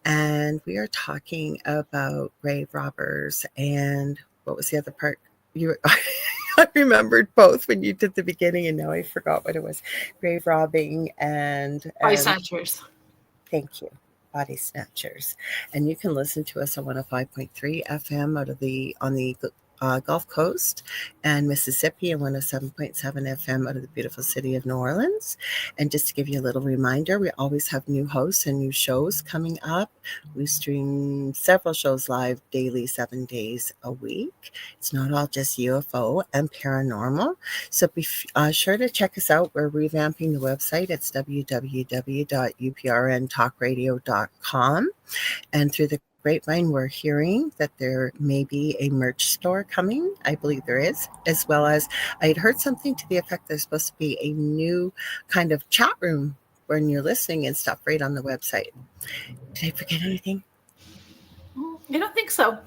And we are talking about grave robbers and what was the other part? I remembered both when you did the beginning, and now I forgot what it was. Grave robbing and Body snatchers. thank you. Body Snatchers. And you can listen to us on 105.3 FM on the Gulf Coast and Mississippi, and 107.7 FM out of the beautiful city of New Orleans. And just to give you a little reminder, we always have new hosts and new shows coming up. We stream several shows live daily, 7 days a week. It's not all just UFO and paranormal. So be sure to check us out. We're revamping the website. It's www.uprntalkradio.com. And through the grapevine, we're hearing that there may be a merch store coming. I believe there is, as well as I had heard something to the effect there's supposed to be a new kind of chat room when you're listening and stuff right on the website. Did I forget anything? I don't think so.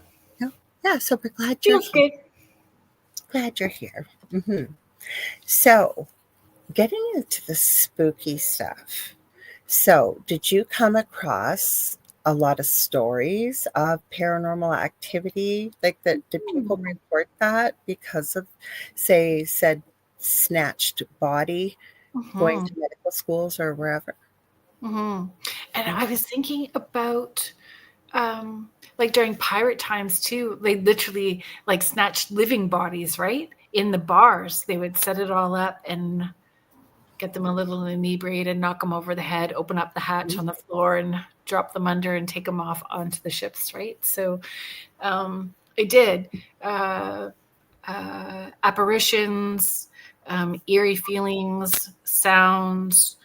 No? Yeah, so we're glad you're Feels here. good. Glad you're here. Mm-hmm. So, getting into the spooky stuff. So, did you come across a lot of stories of paranormal activity? Like that, did people report that because of, say, said snatched body going to medical schools or wherever? And I was thinking about like during pirate times too, they literally like snatched living bodies, right? In the bars, they would set it all up and get them a little inebriated, knock them over the head, open up the hatch on the floor and drop them under and take them off onto the ships, right? So I did apparitions, eerie feelings, sounds,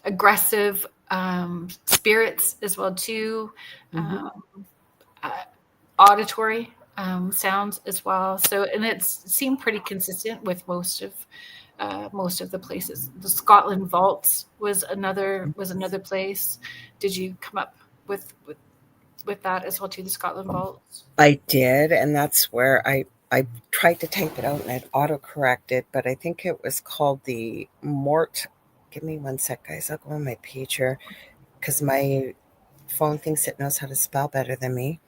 aggressive spirits as well too, auditory sounds as well. So, and it seemed pretty consistent with most of the places. The Scotland vaults was another place. Did you come up with that as well too? The Scotland vaults. I did, and that's where I tried to type it out and it auto-corrected, but I think it was called the Mort. Give me one sec, guys. I'll go on my page here because my phone thinks it knows how to spell better than me.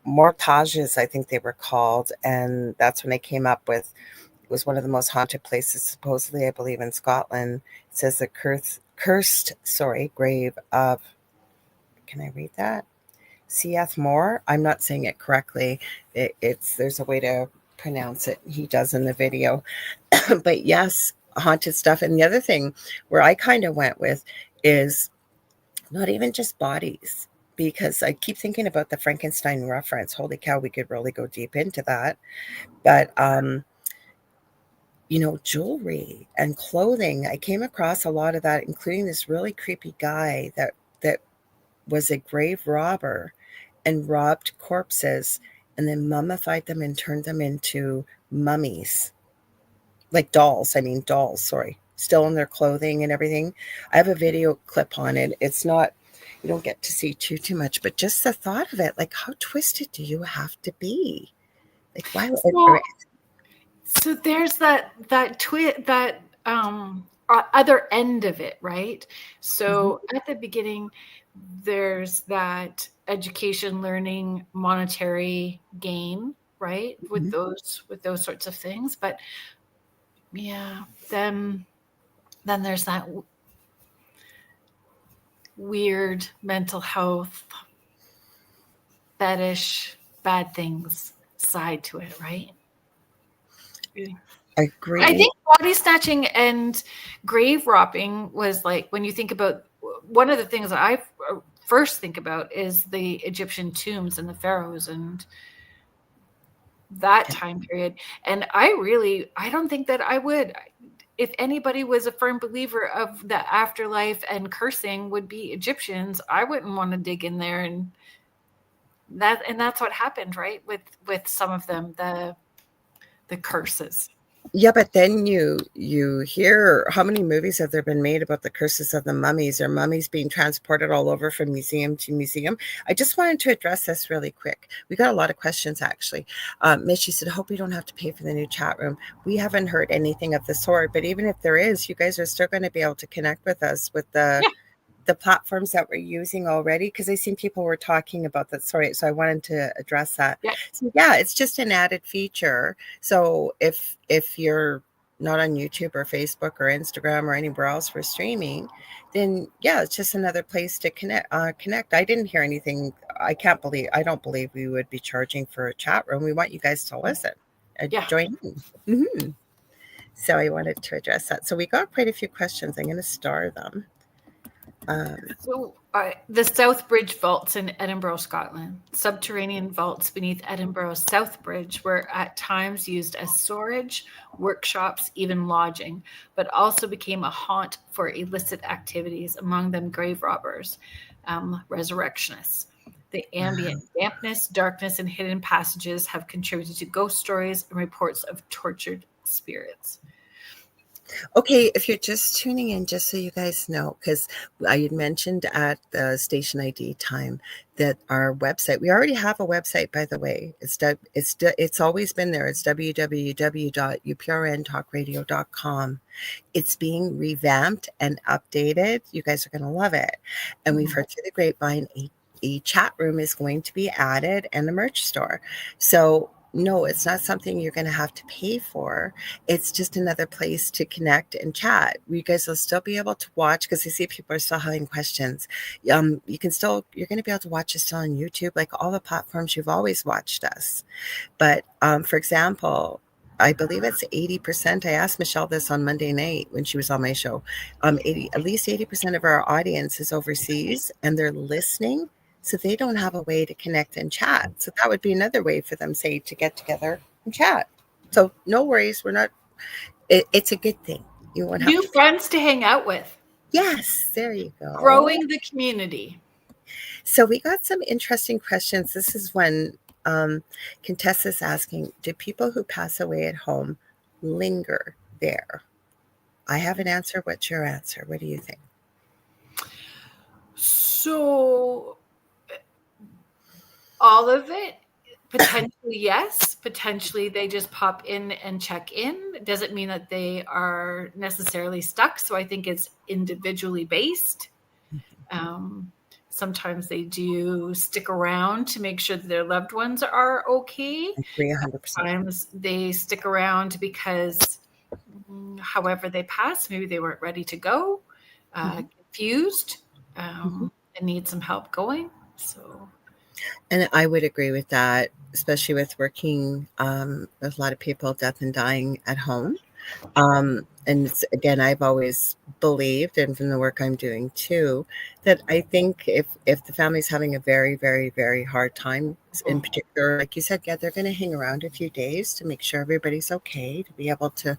Mortages, I think they were called, and that's when I came up with. It was one of the most haunted places, supposedly, I believe, in Scotland. It says the cursed grave of. Can I read that? C.F. Moore. I'm not saying it correctly. There's a way to pronounce it. He does in the video. But yes, haunted stuff. And the other thing where I kind of went with is not even just bodies, because I keep thinking about the Frankenstein reference. Holy cow, we could really go deep into that. But jewelry and clothing. I came across a lot of that, including this really creepy guy that was a grave robber and robbed corpses and then mummified them and turned them into mummies. Like dolls, sorry. Still in their clothing and everything. I have a video clip on it. It's not, you don't get to see too much, but just the thought of it, like how twisted do you have to be? Like, why? So there's that other end of it, right? So at the beginning, there's that education, learning, monetary gain, right? With those sorts of things. But yeah, then there's that weird mental health, fetish, bad things side to it, right? Agree. I think body snatching and grave robbing was like, when you think about, one of the things that I first think about is the Egyptian tombs and the pharaohs and that time period. And I don't think that I would, if anybody was a firm believer of the afterlife and cursing would be Egyptians, I wouldn't want to dig in there. And that's what happened, right? With some of them, the curses. Yeah, but then you hear, how many movies have there been made about the curses of the mummies, or mummies being transported all over from museum to museum? I just wanted to address this really quick. We got a lot of questions, actually. Mitchie said, hope we don't have to pay for the new chat room. We haven't heard anything of the sort, but even if there is, you guys are still going to be able to connect with us with the platforms that we're using already, because I seen people were talking about that. Sorry, so I wanted to address that. So yeah, it's just an added feature. So if you're not on YouTube or Facebook or Instagram or anywhere else for streaming, then yeah, it's just another place to connect. I didn't hear anything. I don't believe we would be charging for a chat room. We want you guys to listen and join in. So I wanted to address that. So we got quite a few questions. I'm going to star them. The South Bridge vaults in Edinburgh, Scotland. Subterranean vaults beneath Edinburgh's South Bridge were at times used as storage, workshops, even lodging, but also became a haunt for illicit activities, among them grave robbers, resurrectionists. The ambient dampness, darkness, and hidden passages have contributed to ghost stories and reports of tortured spirits. Okay, if you're just tuning in, just so you guys know, because I had mentioned at the station ID time that our website, we already have a website, by the way. It's always been there. It's www.uprntalkradio.com. It's being revamped and updated. You guys are going to love it. And we've heard through the grapevine a chat room is going to be added and a merch store. So no, it's not something you're going to have to pay for. It's just another place to connect and chat. You guys will still be able to watch, because I see people are still having questions. You're going to be able to watch us still on YouTube, like all the platforms you've always watched us. But for example, I believe it's 80%. I asked Michelle this on Monday night when she was on my show. At least 80% of our audience is overseas, and they're listening. So they don't have a way to connect and chat. So that would be another way for them, say, to get together and chat. So no worries. It's a good thing. You won't have new friends to hang out with. Yes, there you go. Growing the community. So we got some interesting questions. This is when Contessa's asking, do people who pass away at home linger there? I have an answer. What's your answer? What do you think? So all of it, potentially yes, potentially they just pop in and check in. It doesn't mean that they are necessarily stuck. So I think it's individually based. Sometimes they do stick around to make sure that their loved ones are okay. I agree 100%. Sometimes they stick around because however they pass, maybe they weren't ready to go, confused, and need some help going. So, and I would agree with that, especially with working with a lot of people death and dying at home. And again, I've always believed, and from the work I'm doing too, that I think if the family's having a very, very, very hard time, in particular, like you said, yeah, they're going to hang around a few days to make sure everybody's okay, to be able to,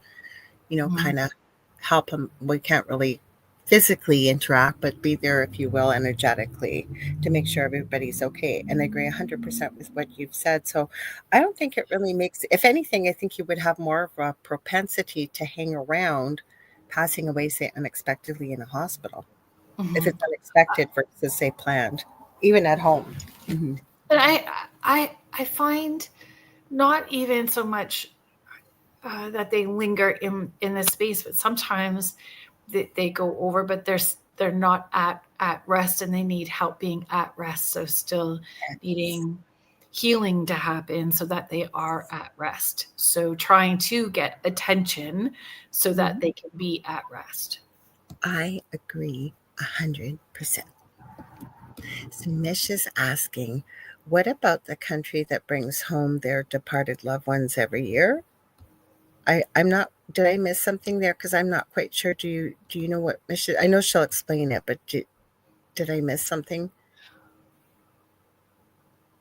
kind of help them. We can't really physically interact, but be there, if you will, energetically, to make sure everybody's okay. And I agree 100% with what you've said. So I don't think it really makes, if anything, I think you would have more of a propensity to hang around passing away, say, unexpectedly in a hospital. If it's unexpected versus, say, planned, even at home. But I find not even so much that they linger in the space, but sometimes they go over, but they're not at rest, and they need help being at rest. So still needing healing to happen so that they are at rest. So trying to get attention so that they can be at rest. I agree 100%. So Mish is asking, what about the country that brings home their departed loved ones every year? I'm not. Did I miss something there? Because I'm not quite sure. Do you know what Mish? I know she'll explain it, but did I miss something?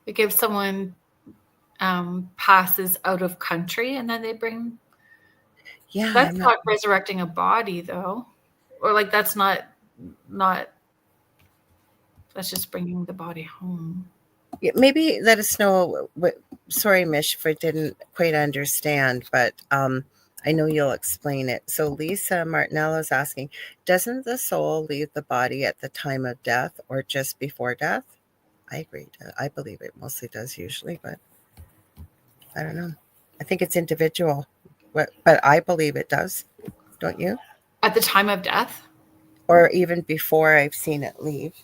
It gives someone passes out of country, and then they bring. Yeah, That's I'm not. not resurrecting a body, though, or like that's not. That's just bringing the body home. Yeah, maybe let us know. Sorry, Mish, if I didn't quite understand, but I know you'll explain it. So Lisa Martinello is asking, doesn't the soul leave the body at the time of death or just before death? I agree. I believe it mostly does usually, but I don't know. I think it's individual, but I believe it does. Don't you? At the time of death. Or even before I've seen it leave.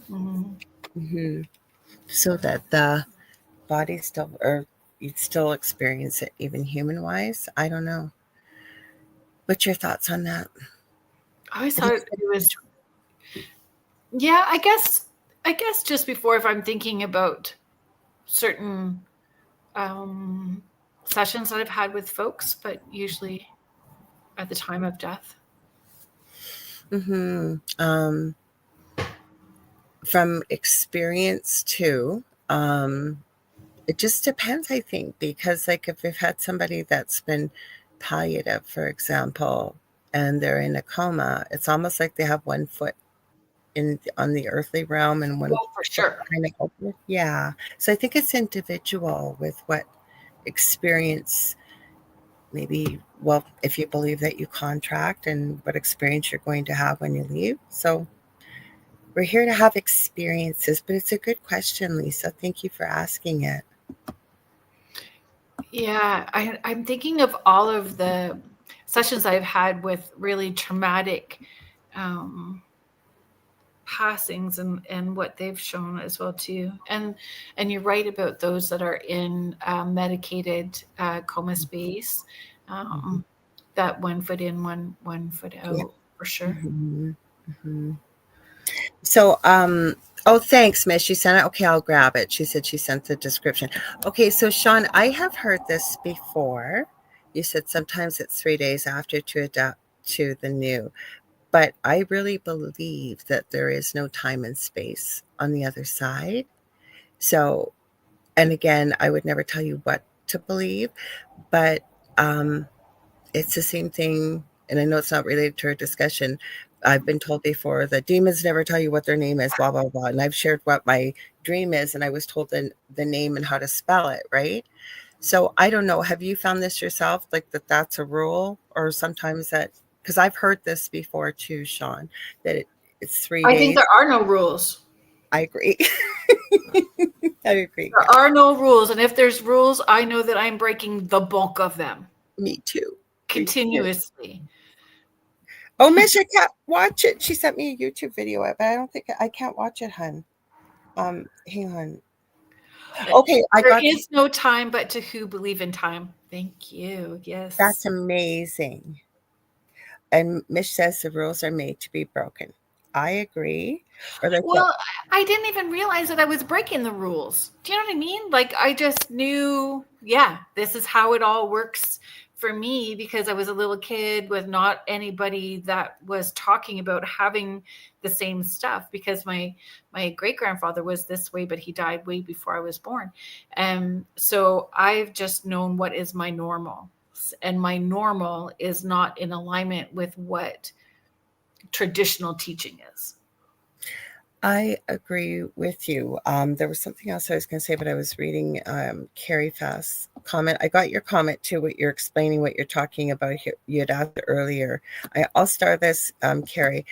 Mm-hmm. Mm-hmm. So that the body still, or you'd still experience it even human wise. I don't know. What's your thoughts on that? I always I thought think it was. Yeah, I guess just before, if I'm thinking about certain um, sessions that I've had with folks, but usually at the time of death. mm-hmm. From experience too, it just depends, I think, because like if we've had somebody that's been palliative, for example, and they're in a coma, it's almost like they have one foot in on the earthly realm and one Well, for foot sure. kind of over. Yeah. So I think it's individual with what experience maybe, well, if you believe that you contract and what experience you're going to have when you leave. So we're here to have experiences, but it's a good question, Lisa. Thank you for asking it. Yeah, I'm thinking of all of the sessions I've had with really traumatic um, passings, and what they've shown as well too. And you're right about those that are in medicated coma space. Mhm. That 1 foot in, one foot Yeah. out, for sure. Hmm. Hmm. So, oh, thanks, Miss. She sent it. Okay, I'll grab it. She said she sent the description. Okay, so Sean, I have heard this before. You said sometimes it's 3 days after to adapt to the new, but I really believe that there is no time and space on the other side. So, and again, I would never tell you what to believe, but um, it's the same thing, and I know it's not related to our discussion. I've been told before that demons never tell you what their name is, blah, blah, blah. And I've shared what my dream is, and I was told the name and how to spell it, right? So I don't know. Have you found this yourself, like that's a rule? Or sometimes that, because I've heard this before too, Sean, that it's three I think days. there are no rules. I agree. I agree. There are no rules, and if there's rules, I know that I'm breaking the bulk of them Me too. Me too. continuously. Oh, Mish, I can't watch it. She sent me a YouTube video, but I don't think I can't watch it, hun. Hang on. Okay, I There got is no time but to who believe in time. Thank you. that's Yes. amazing. And Mish says the rules are made to be broken. I agree. Or like what? Well, I didn't even realize that I was breaking the rules. Do you know what I mean? Like, I just knew, yeah, this is how it all works for me, because I was a little kid with not anybody that was talking about having the same stuff, because my great grandfather was this way, but he died way before I was born. And so I've just known what is my normal, and my normal is not in alignment with what traditional teaching is. I agree with you. There was something else I was going to say, but I was reading Carrie Fast's comment. I got your comment too, what you're explaining, what you're talking about here. You had asked earlier. I'll start this, Carrie.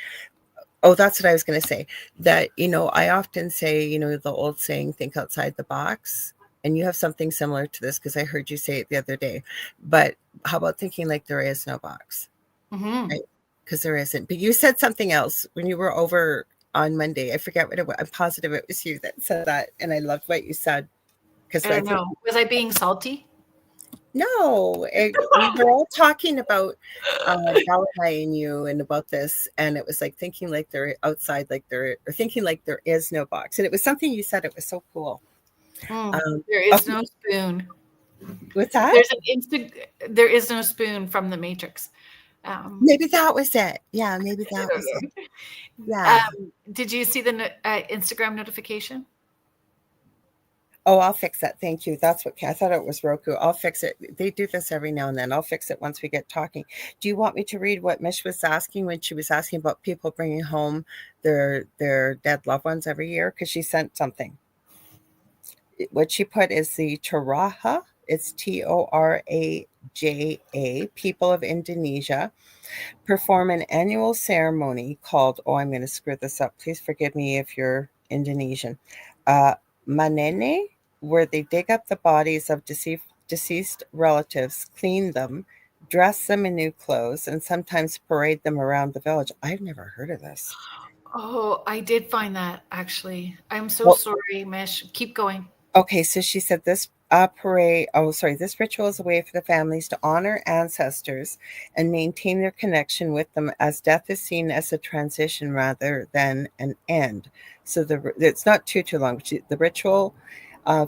Oh, that's what I was going to say. That, I often say, the old saying, think outside the box. and you have something similar to this because I heard you say it the other day, but how about thinking like there is no box? Mm-hmm. Right? Because there isn't. But you said something else when you were over on Monday. I forget what it was. I'm positive it was you that said that, and I loved what you said because I I don't think know. Was I being salty? no, we were all talking about Galilei and you and about this, and it was like thinking like they're outside, like they're or thinking like there is no box, and it was something you said. It was so cool. There is Okay, no spoon. what's that? There's an instant. There is no spoon from the Matrix. Maybe that was it. Yeah, maybe I that don't was it. know. Yeah. Did you see the Instagram notification? Oh, I'll fix that. Thank you. That's what I thought it was Roku. I'll fix it. They do this every now and then. I'll fix it once we get talking. Do you want me to read what Mish was asking when she was asking about people bringing home their dead loved ones every year? Because she sent something. What she put is the Toraja. It's Toraja. People of Indonesia perform an annual ceremony called, oh, I'm going to screw this up. Please forgive me if you're Indonesian. Uh, Manene, where they dig up the bodies of deceased relatives, clean them, dress them in new clothes, and sometimes parade them around the village. I've never heard of this. Oh, I did find that actually. I'm so Well, sorry, Mish. Keep going. okay, so she said this parade, oh, sorry, this ritual is a way for the families to honor ancestors and maintain their connection with them, as death is seen as a transition rather than an end. So it's not too long. The ritual,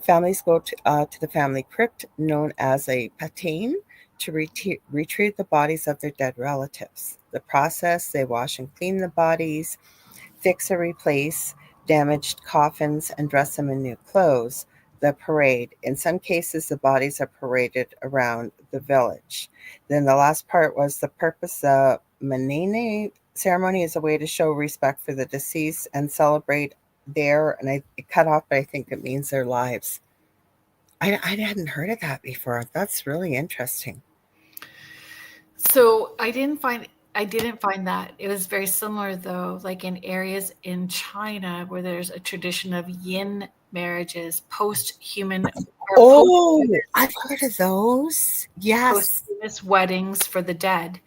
families go to the family crypt known as a patain to retrieve the bodies of their dead relatives. The process, they wash and clean the bodies, fix or replace damaged coffins, and dress them in new clothes. The parade. In some cases, the bodies are paraded around the village. Then the last part was the purpose. The Manene ceremony is a way to show respect for the deceased and celebrate their, and it cut off, but I think it means their lives. I hadn't heard of that before. That's really interesting. So I didn't find that. It was very similar though, like in areas in China where there's a tradition of yin marriages, post-human or Oh, I've heard of those. Yes. posthumous weddings for the dead,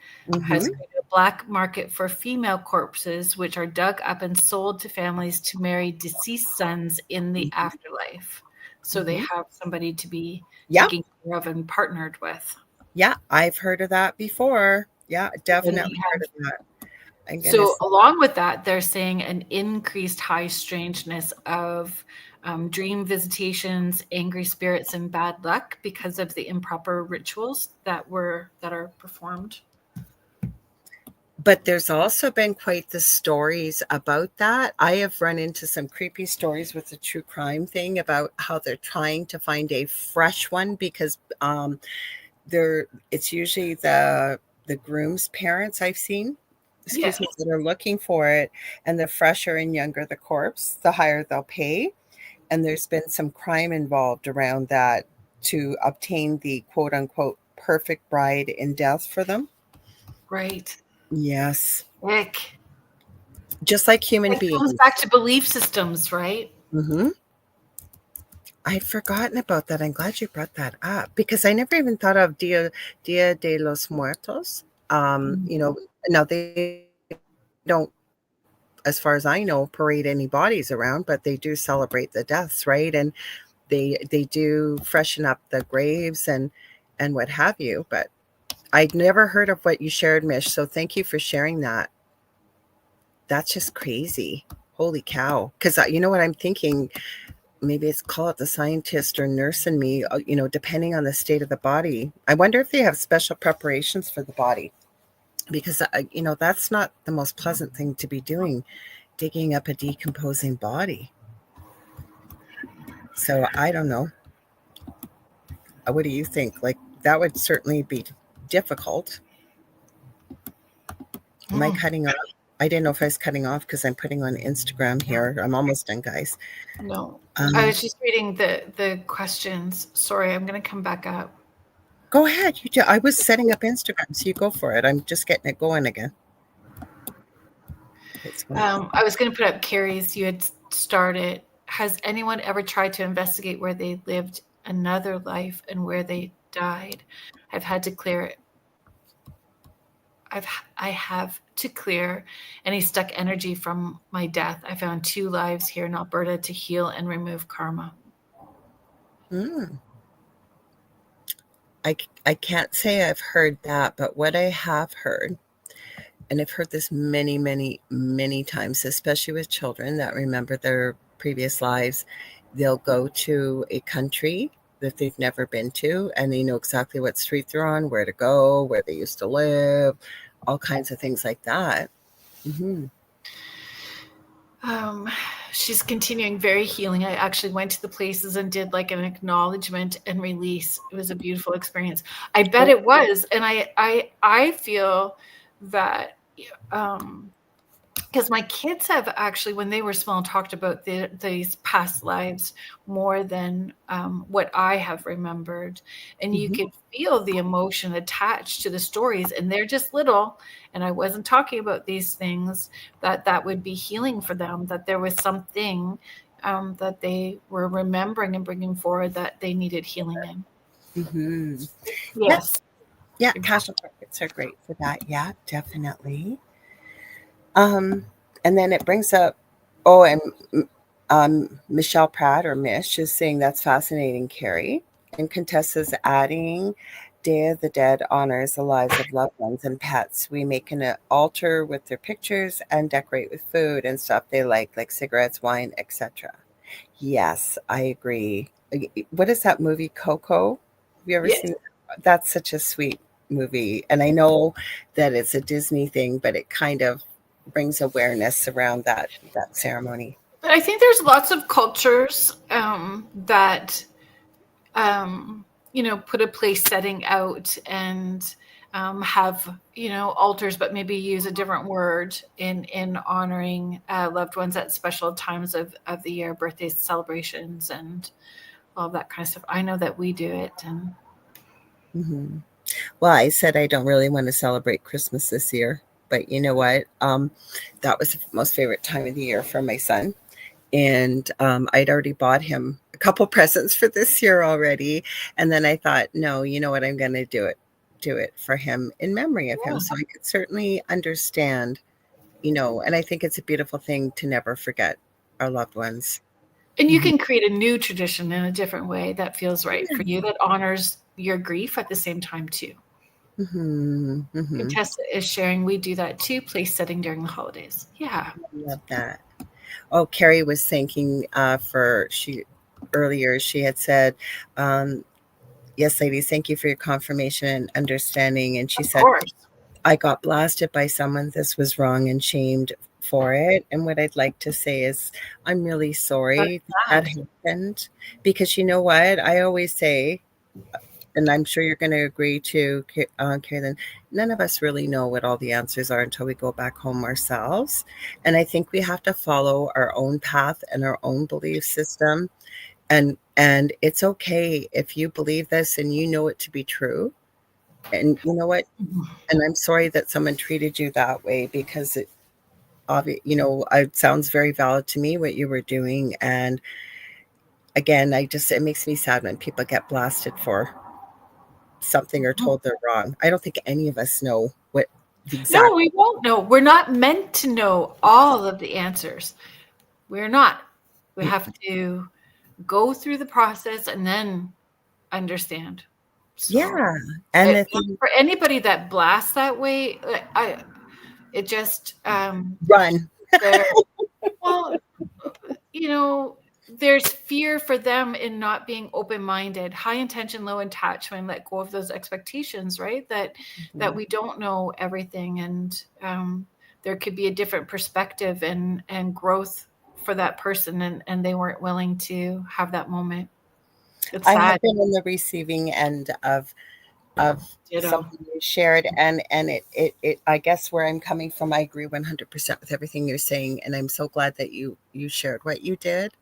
has Hmm. created a black market for female corpses, which are dug up and sold to families to marry deceased sons in the afterlife. So they Hmm. have somebody to be Yeah. taken care of and partnered with. Yeah, I've heard of that before. Yeah, And then definitely you heard have of that. I'm gonna So, along with that, they're saying an increased high strangeness of dream visitations, angry spirits, and bad luck because of the improper rituals that are performed. but there's also been quite the stories about that. I have run into some creepy stories with the true crime thing about how they're trying to find a fresh one because it's usually the groom's parents I've seen, Yeah, excuse me, that are looking for it, and the fresher and younger the corpse, the higher they'll pay. And there's been some crime involved around that to obtain the quote unquote perfect bride in death for them. right. Yes. Ick. Just like human It comes beings. back to belief systems, right? Hmm. I'd forgotten about that. I'm glad you brought that up because I never even thought of Dia de los Muertos. Mm. Now they don't, as far as I know, parade any bodies around, but they do celebrate the deaths, right? And they do freshen up the graves and what have you. But I'd never heard of what you shared, Mish. So thank you for sharing that. That's just crazy. Holy cow. Because you know what I'm thinking? Maybe it's call it the scientist or nurse in me, depending on the state of the body. I wonder if they have special preparations for the body because, that's not the most pleasant thing to be doing, digging up a decomposing body. So I don't know. What do you think? Like, that would certainly be difficult. Am I Mm. cutting off? I didn't know if I was cutting off because I'm putting on Instagram here. I'm almost done, guys. No, I Um, was just reading the questions. Sorry, I'm going to come back up. Go ahead. You do. I was setting up Instagram, so you go for it. I'm just getting it going again. It's going. I was going to put up Carrie's. You had started. Has anyone ever tried to investigate where they lived another life and where they died. I've had to clear it. I have to clear any stuck energy from my death. I found 2 lives here in Alberta to heal and remove karma. I can't say I've heard that, but what I have heard, and I've heard this many, many, many times, especially with children that remember their previous lives, they'll go to a country that they've never been to, and they know exactly what street they're on, where to go, where they used to live, all kinds of things like that. She's continuing very healing. I actually went to the places and did like an acknowledgement and release. It was a beautiful experience. I bet it was. And I feel that because my kids have actually, when they were small, talked about these past lives more than what I have remembered. And you could feel the emotion attached to the stories, and they're just little. And I wasn't talking about these things, that would be healing for them, that there was something that they were remembering and bringing forward that they needed healing in. Yes. Yeah, casual portraits are great for that. Yeah, definitely. And then it brings up, Michelle Pratt, or Mish, is saying that's fascinating, Carrie. And Contessa's adding, Day of the Dead honors the lives of loved ones and pets. We make an altar with their pictures and decorate with food and stuff they like cigarettes, wine, etc. Yes, I agree. What is that movie, Coco? Have you ever seen that? That's such a sweet movie. And I know that it's a Disney thing, but it kind of brings awareness around that ceremony. But I think there's lots of cultures that put a place setting out and have altars, but maybe use a different word in honoring loved ones at special times of the year, birthdays, celebrations, and all that kind of stuff. I know that we do it. And Well, I said I don't really want to celebrate Christmas this year, but you know what? That was the most favorite time of the year for my son. And I'd already bought him a couple presents for this year already. And then I thought, no, you know what? I'm going to do it for him in memory of him. So I could certainly understand, and I think it's a beautiful thing to never forget our loved ones. And you can create a new tradition in a different way that feels right for you, that honors your grief at the same time too. Contessa is sharing, we do that too, place setting during the holidays. Yeah. I love that. Oh, Carrie was thanking earlier. She had said, yes, ladies, thank you for your confirmation and understanding. And she said, I got blasted by someone. This was wrong and shamed for it. And what I'd like to say is, I'm really sorry that happened, because you know what? I always say, and I'm sure you're going to agree too, Kerrilynn, none of us really know what all the answers are until we go back home ourselves. And I think we have to follow our own path and our own belief system. And it's okay if you believe this and you know it to be true. And you know what? And I'm sorry that someone treated you that way, because it sounds very valid to me what you were doing. And again, it makes me sad when people get blasted for something or told they're wrong. I don't think any of us know what the exact. No, we won't know. We're not meant to know all of the answers. We're not. We have to go through the process and then understand. So, and for anybody that blasts that way, it just run. Well, there's fear for them in not being open-minded, high intention, low attachment, let go of those expectations, right? That we don't know everything, and there could be a different perspective and growth for that person, and they weren't willing to have that moment. It's sad. I have been on the receiving end of something you shared, and it I guess where I'm coming from, I agree 100% with everything you're saying, and I'm so glad that you shared what you did.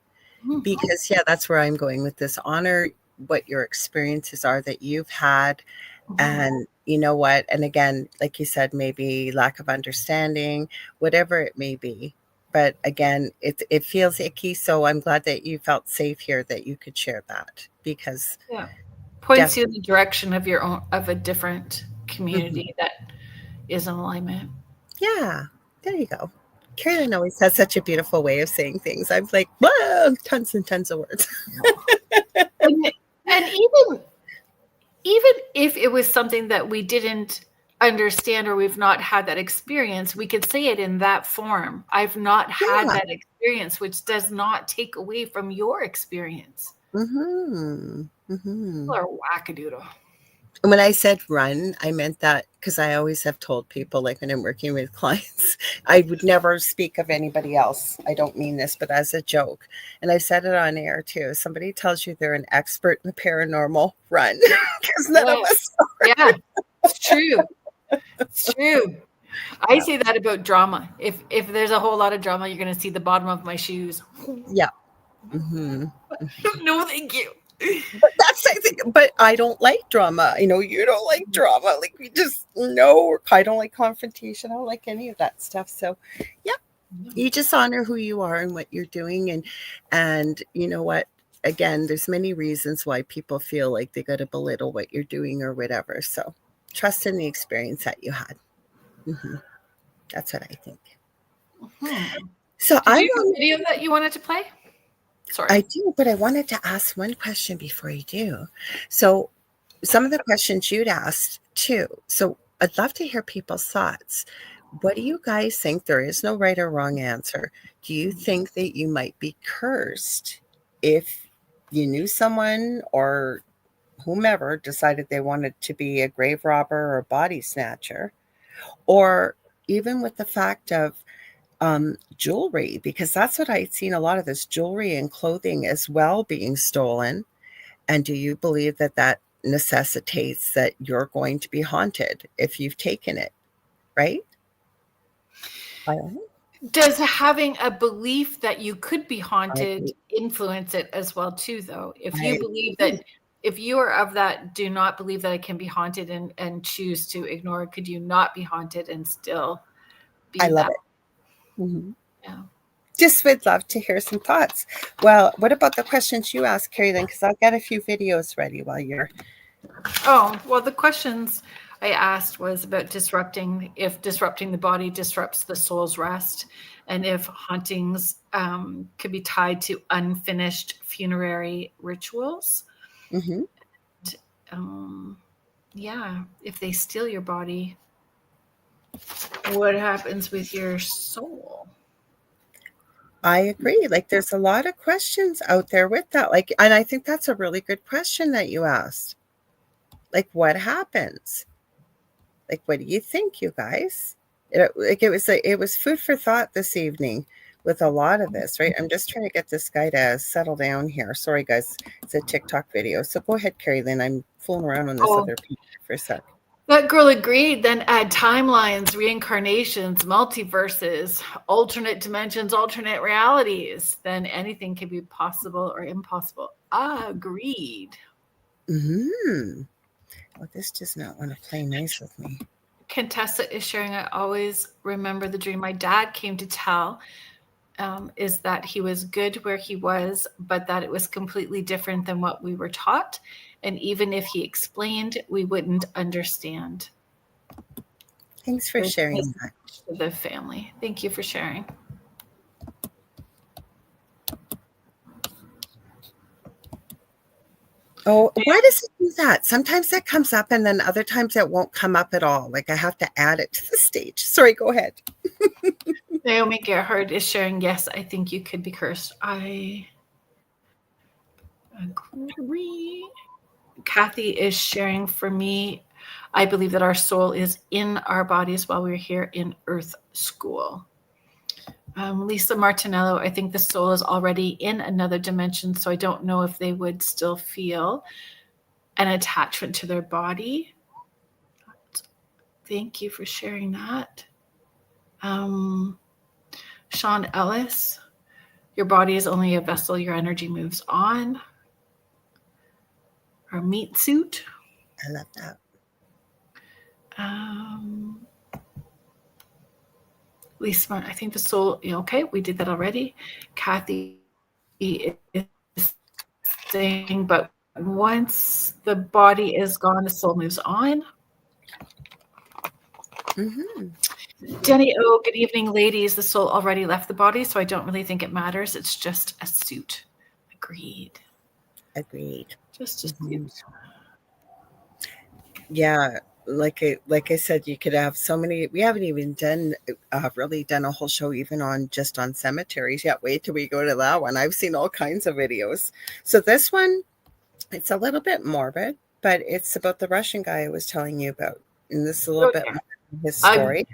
Because that's where I'm going with this. Honor what your experiences are that you've had. And you know what? And again, like you said, maybe lack of understanding, whatever it may be. but again, it feels icky. So I'm glad that you felt safe here, that you could share that, because Yeah. Points you in definitely. the direction of your own, of a different Mhm. community that is in alignment. Yeah, there you go. Kerrilynn always has such a beautiful way of saying things. I'm like, whoa, tons and tons of words. And even if it was something that we didn't understand or we've not had that experience, we could say it in that form. I've not had Yeah. that experience, which does not take away from your experience. Mhm. People Mhm. are wackadoodle. When I said run, I meant that because I always have told people, like when I'm working with clients, I would never speak of anybody else. I don't mean this, but as a joke. And I said it on air too. If somebody tells you they're an expert in the paranormal, run, because none of Yeah, us. yeah, it's true. It's true. I Yeah. say that about drama. If there's a whole lot of drama, you're going to see the bottom of my shoes. Yeah. Hmm. No, thank you. But that's, I think, but I don't like drama. You know, you don't like drama. Like, we just, no, I don't like confrontation. I don't like any of that stuff. So, yeah, you just honor who you are and what you're doing. And you know what? Again, there's many reasons why people feel like they got to belittle what you're doing or whatever. So, trust in the experience that you had. Hmm. That's what I think. Hmm. So, Did I you have a will. video that you wanted to play? I Sorry. do, but I wanted to ask one question before you do. So, some of the questions you'd asked too. So, I'd love to hear people's thoughts. What do you guys think? There is no right or wrong answer. Do you think that you might be cursed if you knew someone or whomever decided they wanted to be a grave robber or a body snatcher? Or even with the fact of jewelry, because that's what I'd seen, a lot of this jewelry and clothing as well being stolen. And do you believe that that necessitates that you're going to be haunted if you've taken it, right? I, Does having a belief that you could be I haunted agree. influence it as well too, though? If you I believe that, agree. if you are of that, do not believe that it can be haunted and choose to ignore it, could you not be haunted and still I be love that? it. Mhm. Yeah. Just would love to hear some thoughts. Well, what about the questions you asked, Kerrilynn? Because I'll get a few videos ready while you're. Oh, well, the questions I asked was about disrupting, if disrupting the body disrupts the soul's rest, and if hauntings could be tied to unfinished funerary rituals. Mhm. Um, yeah, if they steal your body, what happens with your soul? I agree. Like, there's a lot of questions out there with that. Like, and I think that's a really good question that you asked. Like, what happens? Like, what do you think, you guys? It was food for thought this evening with a lot of this, right? I'm just trying to get this guy to settle down here. Sorry, guys, it's a TikTok video. So go ahead, Kerrilynn. I'm fooling around on this Oh, other piece for a sec. that girl agreed. Then add timelines, reincarnations, multiverses, alternate dimensions, alternate realities. Then anything can be possible or impossible. Agreed. Hmm. Well, this does not want to play nice with me. Contessa is sharing, I always remember the dream my dad came to tell, is that he was good where he was, but that it was completely different than what we were taught. And even if he explained, we wouldn't understand. Thanks for There's sharing that. the family. Thank you for sharing. Oh, why does it do that? Sometimes that comes up and then other times it won't come up at all. Like, I have to add it to the stage. Sorry, go ahead. Naomi Gerhard is sharing, yes, I think you could be cursed. I agree. Kathy is sharing, for me, I believe that our soul is in our bodies while we're here in Earth School. Lisa Martinello, I think the soul is already in another dimension, so I don't know if they would still feel an attachment to their body. Thank you for sharing that. Sean Ellis, your body is only a vessel, your energy moves on. Our meat suit. I love that. Um, Lisa, I think the soul, okay, we did that already. Kathy is saying, but once the body is gone, the soul moves on. Mm-hmm. Jenny O, good evening, ladies. The soul already left the body, so I don't really think it matters. It's just a suit. Agreed. Just a Mm-hmm. suit. Yeah, like I said, you could have so many. We haven't even really done a whole show even on just on cemeteries yet. Wait till we go to that one. I've seen all kinds of videos. So this one, it's a little bit morbid, but it's about the Russian guy I was telling you about, and this is a little bit Okay. more of his story.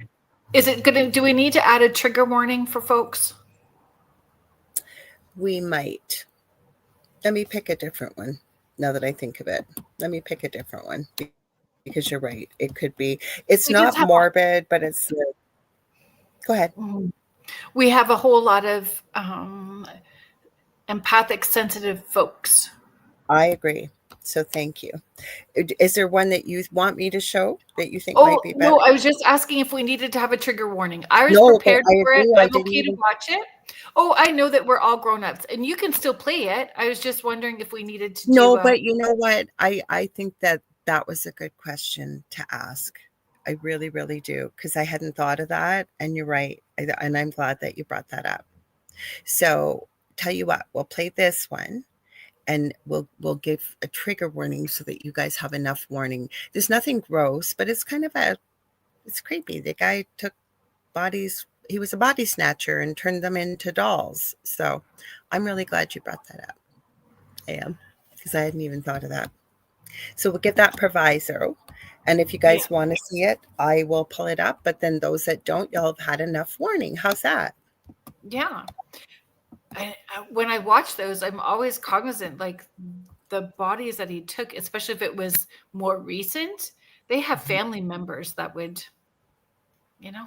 Is it gonna? Do we need to add a trigger warning for folks? We might. Let me pick a different one. Now that I think of it, let me pick a different one because you're right. It could be. It's We just not have. morbid, but it's. Go ahead. We have a whole lot of empathic, sensitive folks. I agree. So thank you. Is there one that you want me to show that you think might be better? No, I was just asking if we needed to have a trigger warning. I was No, but prepared I for it. agree. I I'm didn't okay to even. watch it. Oh, I know that we're all grown ups, and you can still play it. I was just wondering if we needed to do. No, but you know what? I think that was a good question to ask. I really, really do, because I hadn't thought of that, and you're right, and I'm glad that you brought that up. So, tell you what, we'll play this one, and we'll give a trigger warning so that you guys have enough warning. There's nothing gross, but it's kind of it's creepy. The guy took bodies. He was a body snatcher and turned them into dolls. So, I'm really glad you brought that up. I am, because I hadn't even thought of that. So we'll get that proviso. And if you guys want to see it, I will pull it up. But then those that don't, you'll have had enough warning. How's that? Yeah. When I watch those, I'm always cognizant, like the bodies that he took, especially if it was more recent, they have family members that would, you know.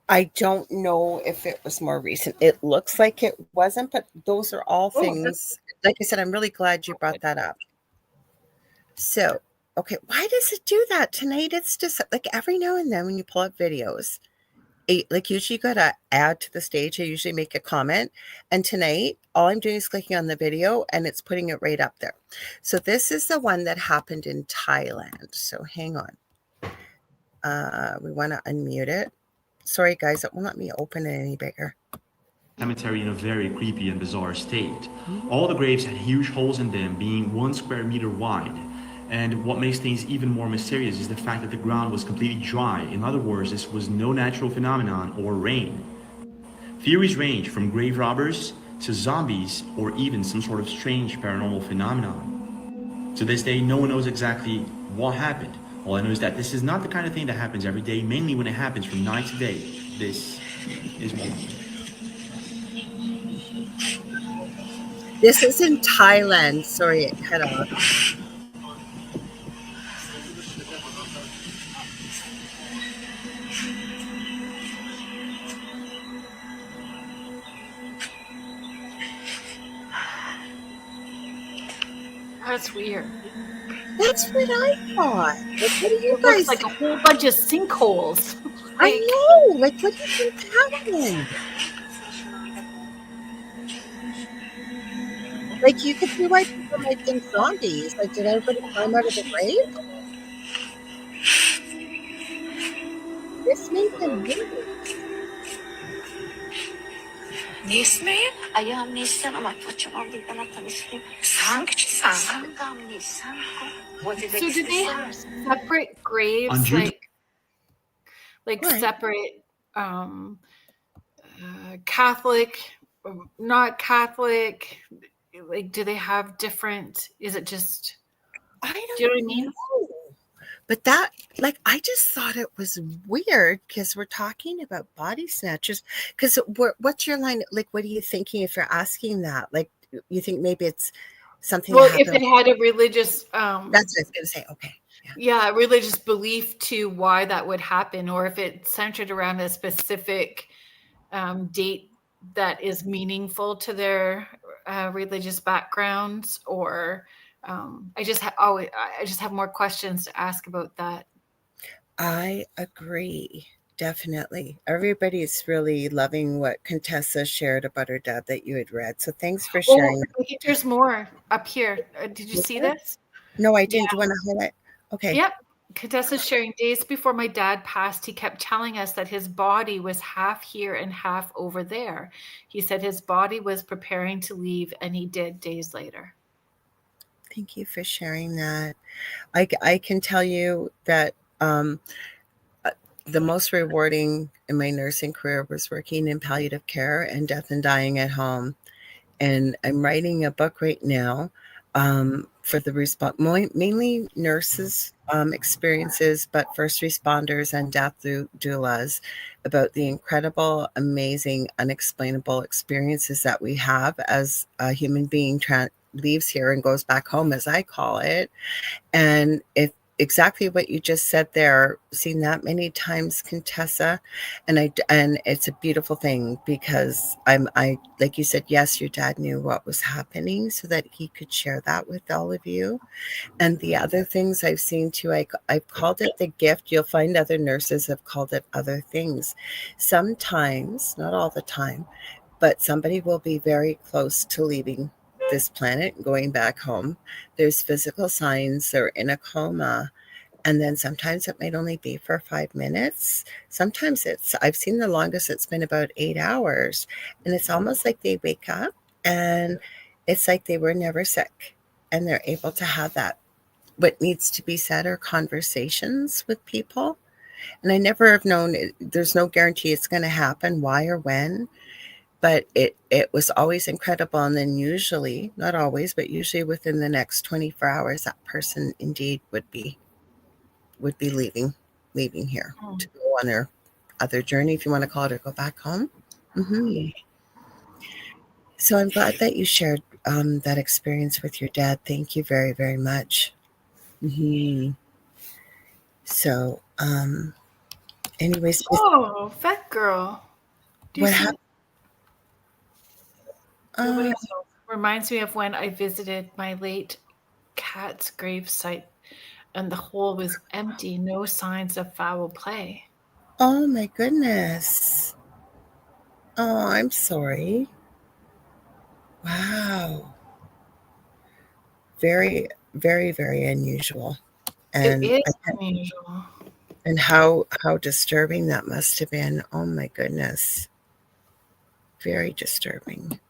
I don't know if it was more recent. It looks like it wasn't, but those are all things. Like I said, I'm really glad you brought that up. So, okay, why does it do that tonight? It's just like every now and then when you pull up videos, like usually you gotta add to the stage. I usually make a comment, and tonight all I'm doing is clicking on the video and it's putting it right up there. So this is the one that happened in Thailand. So hang on. We want to unmute it. Sorry guys, it won't let me open it any bigger. Cemetery in a very creepy and bizarre state. All the graves had huge holes in them, being 1 square meter wide. And what makes things even more mysterious is the fact that the ground was completely dry. In other words, this was no natural phenomenon or rain. Theories range from grave robbers to zombies or even some sort of strange paranormal phenomenon. To this day, no one knows exactly what happened. All I know is that this is not the kind of thing that happens every day, mainly when it happens from night to day. This is one. This is in Thailand. Sorry, it cut off. That's weird. That's what I thought. Like, what do you It looks guys like think? a whole bunch of sinkholes. I know. Like, what do you think happened? Like, you could see why people might think zombies. Like, did everybody climb out of the grave? This made them move. Nesmeye ayağım Nisan ama paçam aldığından atlamışım. Sanki Nisan. So do they have separate graves, like separate Catholic, not Catholic? Like, do they have different? Is it just? I Do don't you know what I mean? know. But that, like, I just thought it was weird because we're talking about body snatchers. Because what's your line? Like, what are you thinking if you're asking that? Like, you think maybe it's something Well, that if happened? it had a religious, That's what I was going to say. Okay. yeah, religious belief to why that would happen, or if it's centered around a specific date that is meaningful to their religious backgrounds, or I just have more questions to ask about that. I agree. Definitely. Everybody's really loving what Contessa shared about her dad that you had read. So thanks for Oh, sharing. I think there's more up here. Did you Was see there? this? No, I Yeah. didn't. Do you want to highlight? Okay. Yep. Contessa's sharing, days before my dad passed, he kept telling us that his body was half here and half over there. He said his body was preparing to leave, and he did days later. Thank you for sharing that. I can tell you that the most rewarding in my nursing career was working in palliative care and death and dying at home. And I'm writing a book right now for the mainly nurses' experiences, but first responders and death doulas, about the incredible, amazing, unexplainable experiences that we have as a human being leaves here and goes back home, as I call it. And if exactly what you just said there, seen that many times, Contessa, and it's a beautiful thing because I like you said, yes, your dad knew what was happening so that he could share that with all of you. And the other things I've seen too, I've called it the gift. You'll find other nurses have called it other things. Sometimes, not all the time, but somebody will be very close to leaving this planet, going back home. There's physical signs, they're in a coma. And then sometimes it might only be for 5 minutes. Sometimes I've seen the longest it's been about 8 hours. And it's almost like they wake up and it's like they were never sick. And they're able to have what needs to be said, or conversations with people. And I never have known, there's no guarantee it's going to happen, why or when, but it was always incredible. And then usually, not always, but usually within the next 24 hours, that person indeed would be leaving here to go on their other journey, if you want to call it, or go back home. So I'm glad that you shared that experience with your dad. Thank you very, very much. So anyways, Oh, vet girl. Do you what see happened? Nobody knows. Reminds me of when I visited my late cat's grave site and the hole was empty, no signs of foul play. Oh my goodness. Oh, I'm sorry. Wow. Very, very, very unusual. It And is unusual. and how disturbing that must have been. Oh my goodness. Very disturbing.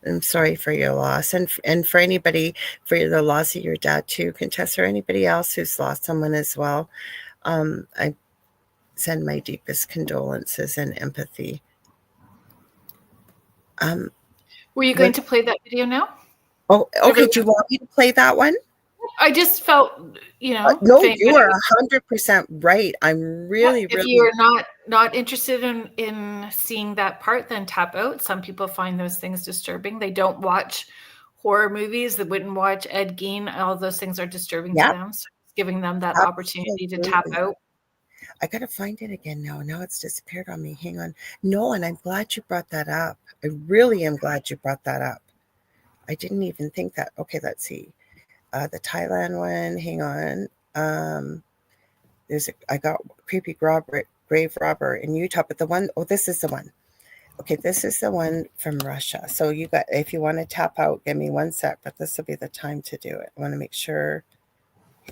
I'm sorry for your loss, and for anybody, for the loss of your dad too, Contessa, or anybody else who's lost someone as well. I send my deepest condolences and empathy. Were you going to play that video now? Oh, okay. Do you want me to play that one? I just felt, No, you are 100% right. I'm really, if really. you're not interested in seeing that part, then tap out. Some people find those things disturbing. They don't watch horror movies. They wouldn't watch Ed Gein. All those things are disturbing to them. So it's giving them that opportunity to tap out. I gotta find it again now. Now it's disappeared on me. Hang on. No, and I'm glad you brought that up. I really am glad you brought that up. I didn't even think that. Okay, let's see. The Thailand one. Hang on. I got creepy grave robber in Utah, but the one, this is the one. Okay, this is the one from Russia. So if you want to tap out, give me 1 sec, but this will be the time to do it. I want to make sure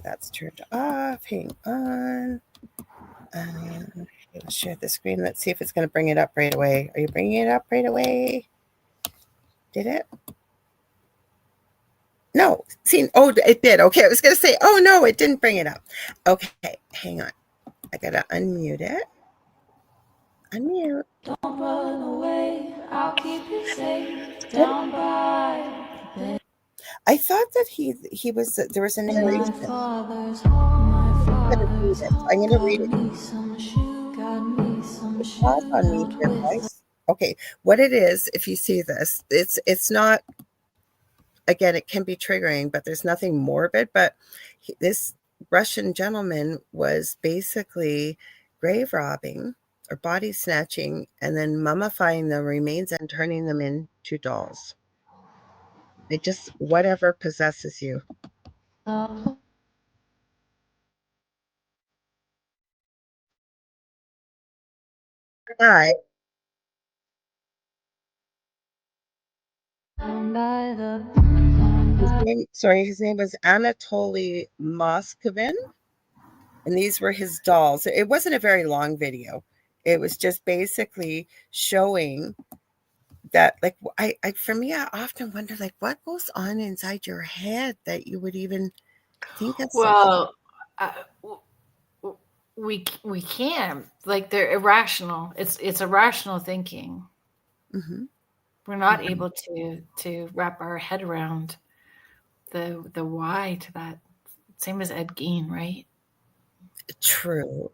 that's turned off. Hang on. Let's share the screen. Let's see if it's going to bring it up right away. Are you bringing it up right away? Did it? No. See, it did. Okay, I was going to say, oh no, it didn't bring it up. Okay, hang on. I got to unmute it. Unmute. Don't run away, I'll keep you safe down by. I thought that he was, there was a narration. My father's home, I'm going to read it. got me some shoe, Pause on me here, guys. Okay, what it is, if you see this, it's not, again, it can be triggering, but there's nothing morbid. But this Russian gentleman was basically grave robbing or body snatching and then mummifying the remains and turning them into dolls. It just, whatever possesses you. Hi. Down by the His name was Anatoly Moskovin, and these were his dolls. It wasn't a very long video. It was just basically showing that, like, for me, I often wonder, like, what goes on inside your head that you would even think of something. Well, uh, we can't, like, they're irrational. It's irrational thinking. Mm-hmm. We're not able to wrap our head around the why to that. Same as Ed Gein, right? True.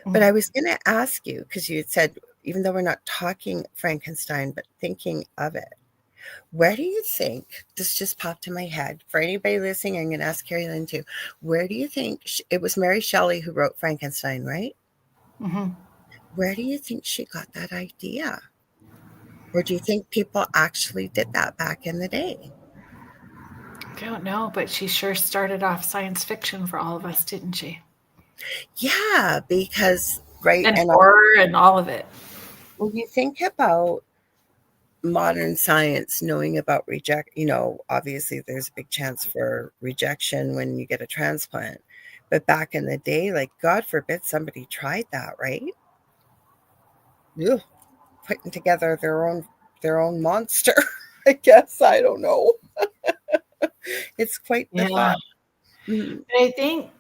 But I was going to ask you, because you had said, even though we're not talking Frankenstein, but thinking of it, where do you think, this just popped in my head, for anybody listening, I'm going to ask Kerrilynn too, where do you think, it was Mary Shelley who wrote Frankenstein, right? Mm-hmm. Where do you think she got that idea? Or do you think people actually did that back in the day? I don't know, but she sure started off science fiction for all of us, didn't she? Yeah, because, right, And and horror and all of it. when you think about modern science knowing about obviously there's a big chance for rejection when you get a transplant, but back in the day, like, God forbid somebody tried that, right? Ugh, putting together their own monster. I guess, I don't know. It's quite the Yeah. thought. Mm. I think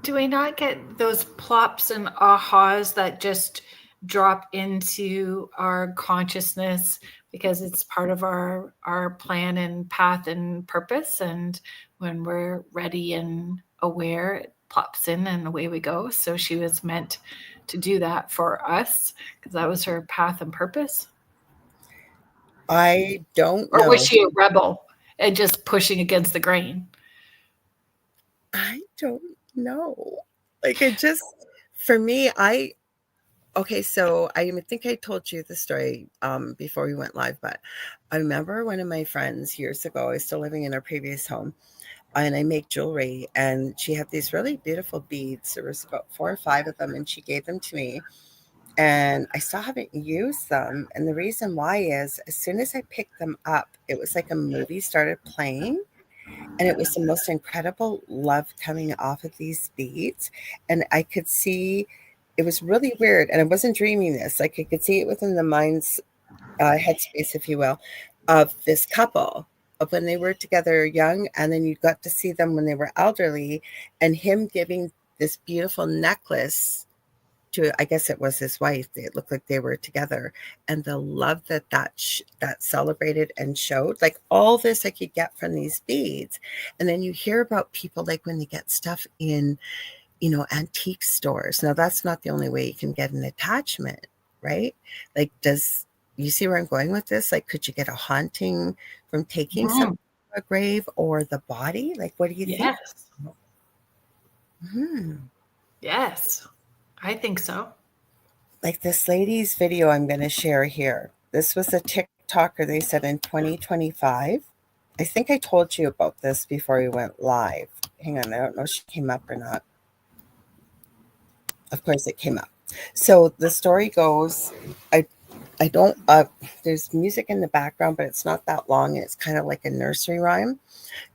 do we not get those plops and ahas that just drop into our consciousness because it's part of our plan and path and purpose, and when we're ready and aware, it plops in and away we go. So she was meant to do that for us because that was her path and purpose. I don't Or know. was she a rebel and just pushing against the grain? I don't know. Like, it just, for me, okay, so I think I told you the story before we went live, but I remember one of my friends years ago, I was still living in our previous home, and I make jewelry, and she had these really beautiful beads. There was about 4 or 5 of them, and she gave them to me, and I still haven't used them. And the reason why is, as soon as I picked them up, it was like a movie started playing, and it was the most incredible love coming off of these beads. And I could see, it was really weird, and I wasn't dreaming this. Like, I could see it within the mind's headspace, if you will, of this couple, of when they were together young, and then you got to see them when they were elderly, and him giving this beautiful necklace to, I guess it was his wife. It looked like they were together, and the love that celebrated and showed, like, all this I could get from these beads. And then you hear about people, like, when they get stuff in, antique stores. Now, that's not the only way you can get an attachment, right? Like, does you see where I'm going with this? Like, could you get a haunting from taking something from a grave, or the body? Like, what do you think? Yes. Hmm. Yes. I think so. Like this lady's video I'm going to share here. This was a TikToker, they said, in 2025. I think I told you about this before we went live. Hang on, I don't know if she came up or not. Of course it came up. So the story goes, I don't, there's music in the background, but it's not that long. It's kind of like a nursery rhyme.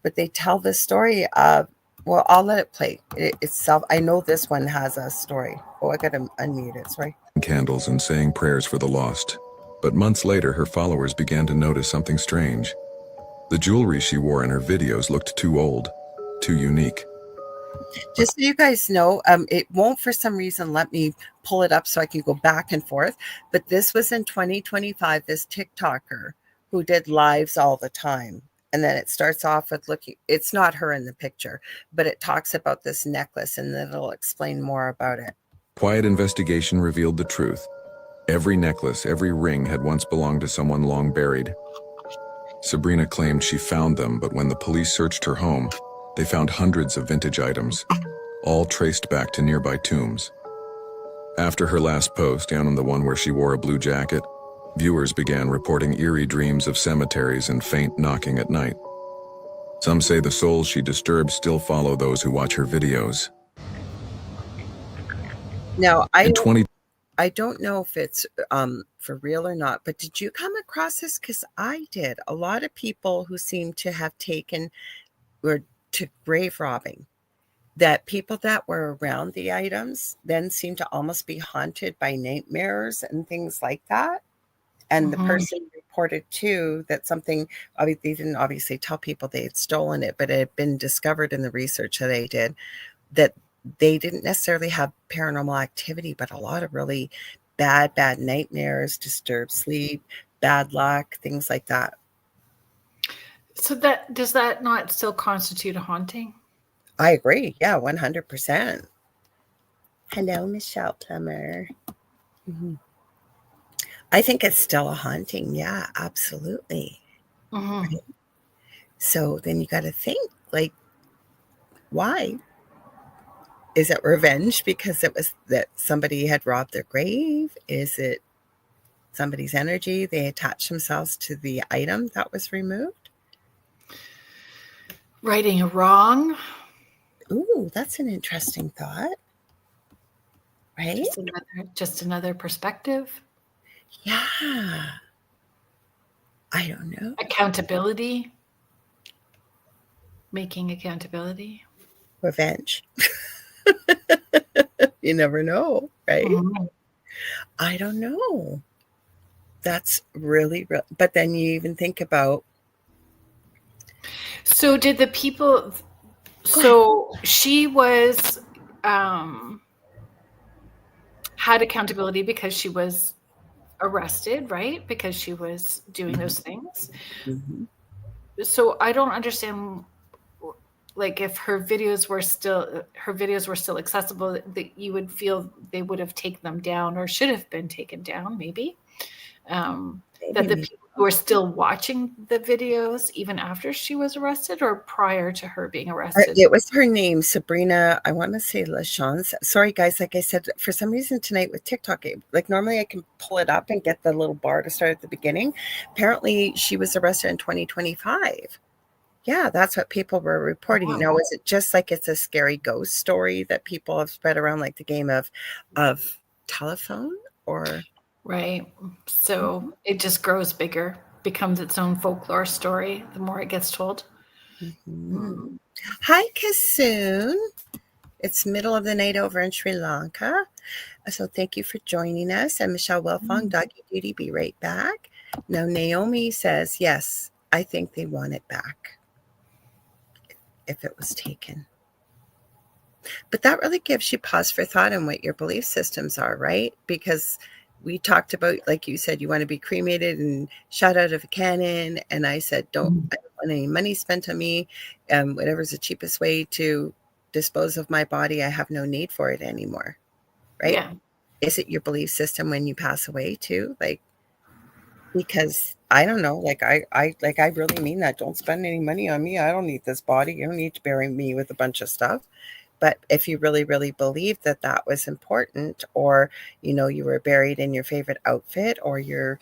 But they tell the story of, well, I'll let it play. Itself. I know this one has a story. Oh, I got to unmute it. Sorry. Candles and saying prayers for the lost. But months later, her followers began to notice something strange. The jewelry she wore in her videos looked too old, too unique. Just so you guys know, it won't for some reason let me pull it up so I can go back and forth. But this was in 2025, this TikToker who did lives all the time. And then it starts off with looking, it's not her in the picture, but it talks about this necklace, and then it'll explain more about it. Quiet investigation revealed the truth. Every necklace, every ring had once belonged to someone long buried. Sabrina claimed she found them, but when the police searched her home, they found hundreds of vintage items, all traced back to nearby tombs. After her last post, and the one where she wore a blue jacket, viewers began reporting eerie dreams of cemeteries and faint knocking at night. Some say the souls she disturbed still follow those who watch her videos. Now, I I don't know if it's for real or not, but did you come across this? Because I did. A lot of people who seem to have taken or to grave robbing, that people that were around the items then seem to almost be haunted by nightmares and things like that. And the person reported too that something, they didn't obviously tell people they had stolen it, but it had been discovered in the research that they did that they didn't necessarily have paranormal activity, but a lot of really bad nightmares, disturbed sleep, bad luck, things like that. So does that not still constitute a haunting? I agree. Yeah, 100%. Hello, Michelle Plummer. Mm-hmm. I think it's still a haunting. Yeah, absolutely. Right? So then you got to think, like, why? Is it revenge because it was that somebody had robbed their grave? Is it somebody's energy? They attached themselves to the item that was removed? Righting a wrong. Ooh, that's an interesting thought. Right? Just another perspective. Yeah. I don't know. Accountability. Making accountability. Revenge. You never know, right? I don't know. That's really real. But then you even think about. So did the people, so she was, had accountability because she was arrested, right? Because she was doing those things. Mm-hmm. So I don't understand, like, if her videos were still accessible, that you would feel they would have taken them down or should have been taken down, maybe. That the people who are still watching the videos even after she was arrested or prior to her being arrested? It was her name, Sabrina. I want to say LaShawn. Sorry, guys. Like I said, for some reason tonight with TikTok, like normally I can pull it up and get the little bar to start at the beginning. Apparently, she was arrested in 2025. Yeah, that's what people were reporting. Wow. Now, is it just like it's a scary ghost story that people have spread around, like the game of telephone, or? Right. So it just grows bigger, becomes its own folklore story the more it gets told. Mm-hmm. Hi, Kasoon. It's middle of the night over in Sri Lanka. So thank you for joining us. And Michelle Wilfong, Doggy Duty, be right back. Now, Naomi says, yes, I think they want it back if it was taken. But that really gives you pause for thought on what your belief systems are, right? Because we talked about, like you said, you want to be cremated and shot out of a cannon. And I said, I don't want any money spent on me. Whatever's the cheapest way to dispose of my body, I have no need for it anymore. Right? Yeah. Is it your belief system when you pass away too? Like, because I don't know, like I really mean that. Don't spend any money on me. I don't need this body. You don't need to bury me with a bunch of stuff. But if you really, really believe that that was important, or, you know, you were buried in your favorite outfit, or you're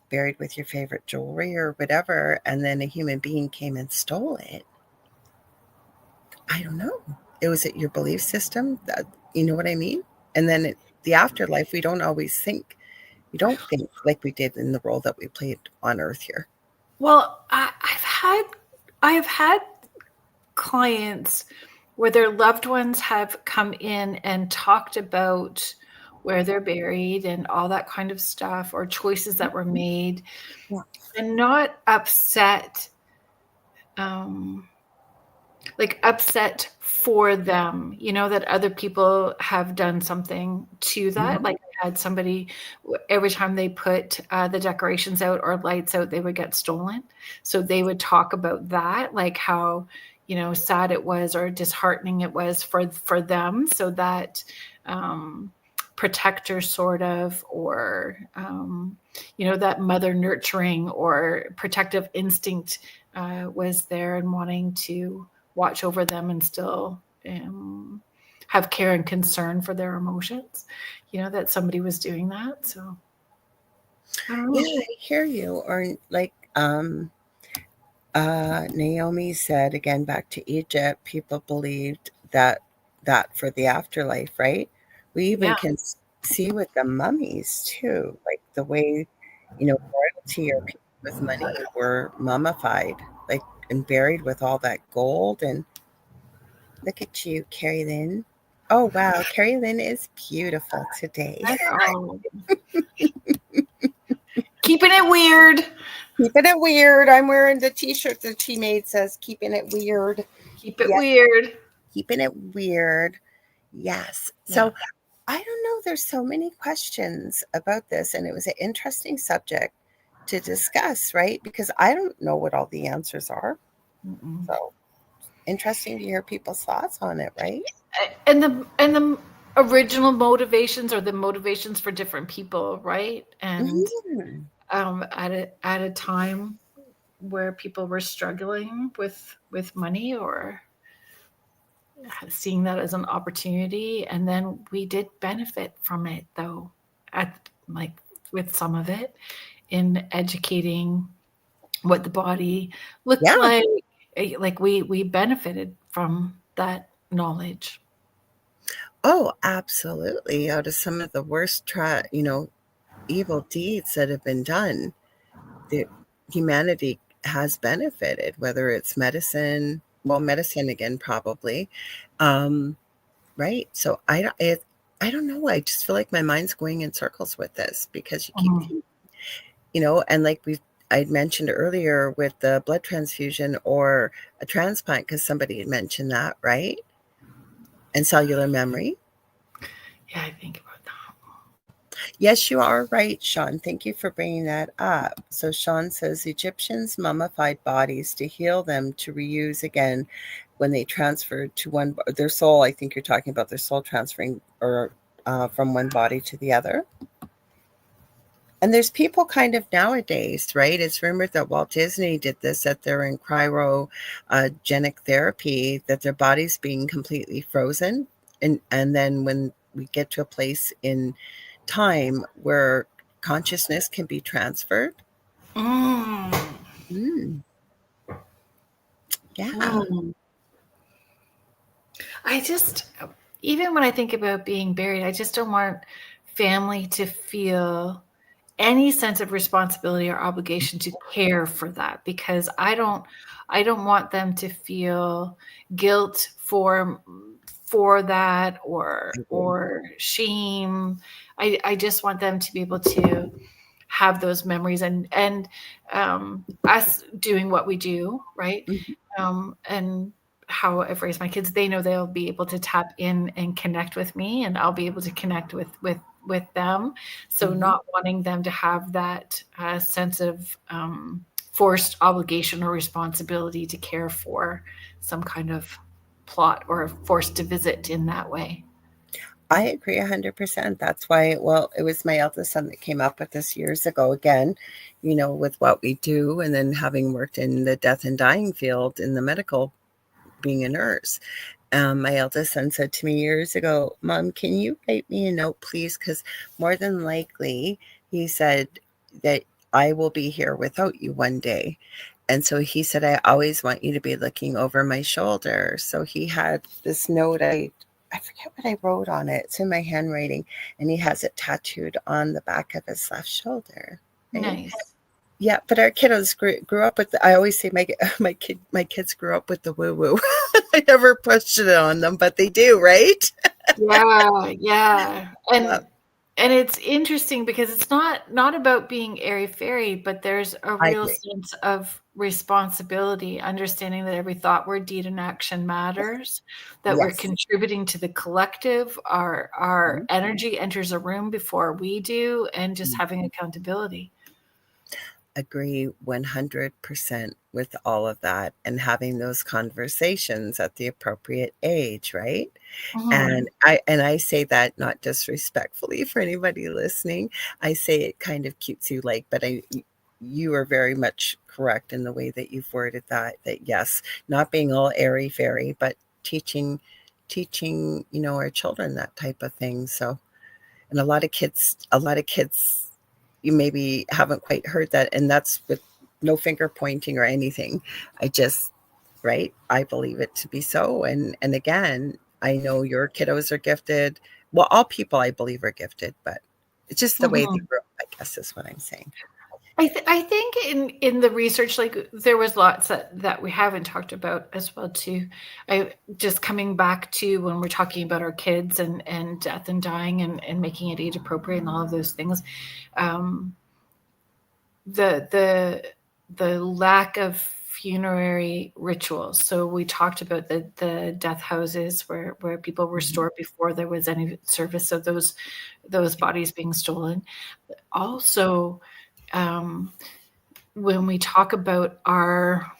buried with your favorite jewelry or whatever, and then a human being came and stole it, I don't know. Was it your belief system? That, you know what I mean? And then the afterlife, we don't think like we did in the role that we played on Earth here. Well, I've had clients where their loved ones have come in and talked about where they're buried and all that kind of stuff, or choices that were made, and not upset, upset for them, you know, that other people have done something to that. Like I had somebody, every time they put the decorations out or lights out, they would get stolen. So they would talk about that, like how, you know, sad it was or disheartening it was for them. So that protector sort of, or, you know, that mother nurturing or protective instinct was there and wanting to watch over them and still have care and concern for their emotions, you know, that somebody was doing that. So I don't know. Yeah, I hear you. Or like Naomi said, again, back to Egypt, people believed that for the afterlife, right? We even can see with the mummies too, like the way, royalty or people with money were mummified, like, and buried with all that gold. And look at you, Kerrilynn. Oh wow, Kerrilynn is beautiful today. Oh. Keeping it weird. Keeping it weird. I'm wearing the t-shirt that she made, says keeping it weird. Keep it weird. Keeping it weird. Yes. So I don't know. There's so many questions about this, and it was an interesting subject to discuss, right? Because I don't know what all the answers are. Mm-mm. So interesting to hear people's thoughts on it, right? And the original motivations or the motivations for different people, right? And at a time where people were struggling with money or seeing that as an opportunity, and then we did benefit from it, though, with some of it, in educating what the body looked like. Like we benefited from that knowledge. Oh, absolutely. Out of some of the worst evil deeds that have been done, the humanity has benefited, whether it's medicine again, probably. Right. So I don't know. I just feel like my mind's going in circles with this, because you keep, and like I'd mentioned earlier with the blood transfusion or a transplant, because somebody had mentioned that, right? And cellular memory. Yeah, I think about that. Yes, you are right, Sean. Thank you for bringing that up. So Sean says Egyptians mummified bodies to heal them to reuse again when they transferred to their soul. I think you're talking about their soul transferring or from one body to the other. And there's people kind of nowadays, right? It's rumored that Walt Disney did this, that they're in cryogenic therapy, that their body's being completely frozen. And then when we get to a place in time where consciousness can be transferred. Yeah. I just, even when I think about being buried, I just don't want family to feel any sense of responsibility or obligation to care for that, because I don't want them to feel guilt for that or shame. I just want them to be able to have those memories and us doing what we do, right? And how I've raised my kids, they know they'll be able to tap in and connect with me, and I'll be able to connect with them. So not wanting them to have that sense of forced obligation or responsibility to care for some kind of plot or forced to visit in that way. I agree 100%. That's why, it was my eldest son that came up with this years ago again, with what we do, and then having worked in the death and dying field in the medical, being a nurse. My eldest son said to me years ago, Mom, can you write me a note, please? Because more than likely, he said, that I will be here without you one day. And so he said, I always want you to be looking over my shoulder. So he had this note. I forget what I wrote on it. It's in my handwriting, and he has it tattooed on the back of his left shoulder. Right? Nice. Yeah, but our kiddos grew up with. I always say my kids grew up with the woo woo. I never pushed it on them, but they do, right? Yeah, and it's interesting because it's not about being airy fairy, but there's a real sense of responsibility, understanding that every thought, word, deed, and action matters, that we're contributing to the collective. Our energy enters a room before we do, and just having accountability. Agree 100% with all of that, and having those conversations at the appropriate age, right? And I say that not disrespectfully for anybody listening. I say it kind of cutesy like, but you are very much correct in the way that you've worded that yes, not being all airy fairy, but teaching, our children that type of thing. So, and a lot of kids, you maybe haven't quite heard that, and that's with no finger pointing or anything. I just, right, I believe it to be so. And again, I know your kiddos are gifted. well, all people I believe are gifted, but it's just the way they Mhm. grew up, I guess is what I'm saying. I think in the research, like there was lots that we haven't talked about as well too. I just coming back to when we're talking about our kids and death and dying and making it age appropriate and all of those things. The lack of funerary rituals. So we talked about the death houses where people were stored before there was any service of those bodies being stolen. Also, when we talk about our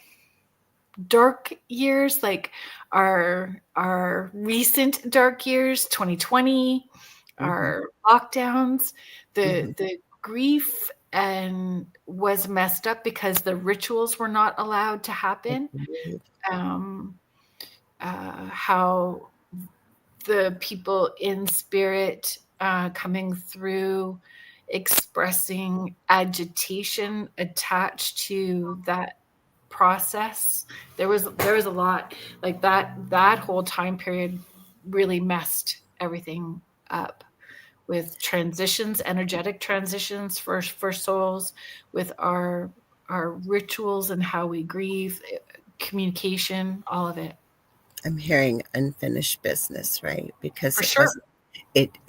dark years, like our recent dark years, 2020, our lockdowns, the grief and was messed up because the rituals were not allowed to happen. How the people in spirit coming through expressing agitation attached to that process. There was a lot like that whole time period really messed everything up with transitions, energetic transitions for souls, with our rituals and how we grieve, communication, all of it. I'm hearing unfinished business, right? Because For it sure. wasn't,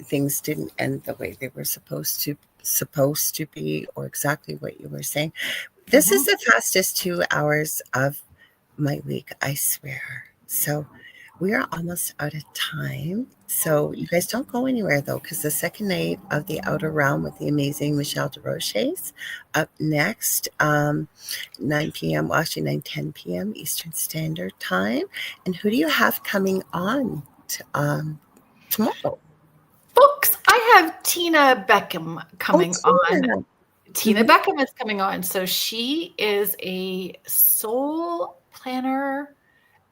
things didn't end the way they were supposed to be, or exactly what you were saying. This is the fastest 2 hours of my week, I swear. So we are almost out of time. So you guys don't go anywhere though, because the second night of the Outer Realm with the amazing Michelle DeRoche's up next, 9 p.m. Well, actually 9:10 p.m. Eastern Standard Time. And who do you have coming on tomorrow? Folks, I have Tina Beckham coming on. Tina. Tina Beckham is coming on. So she is a soul planner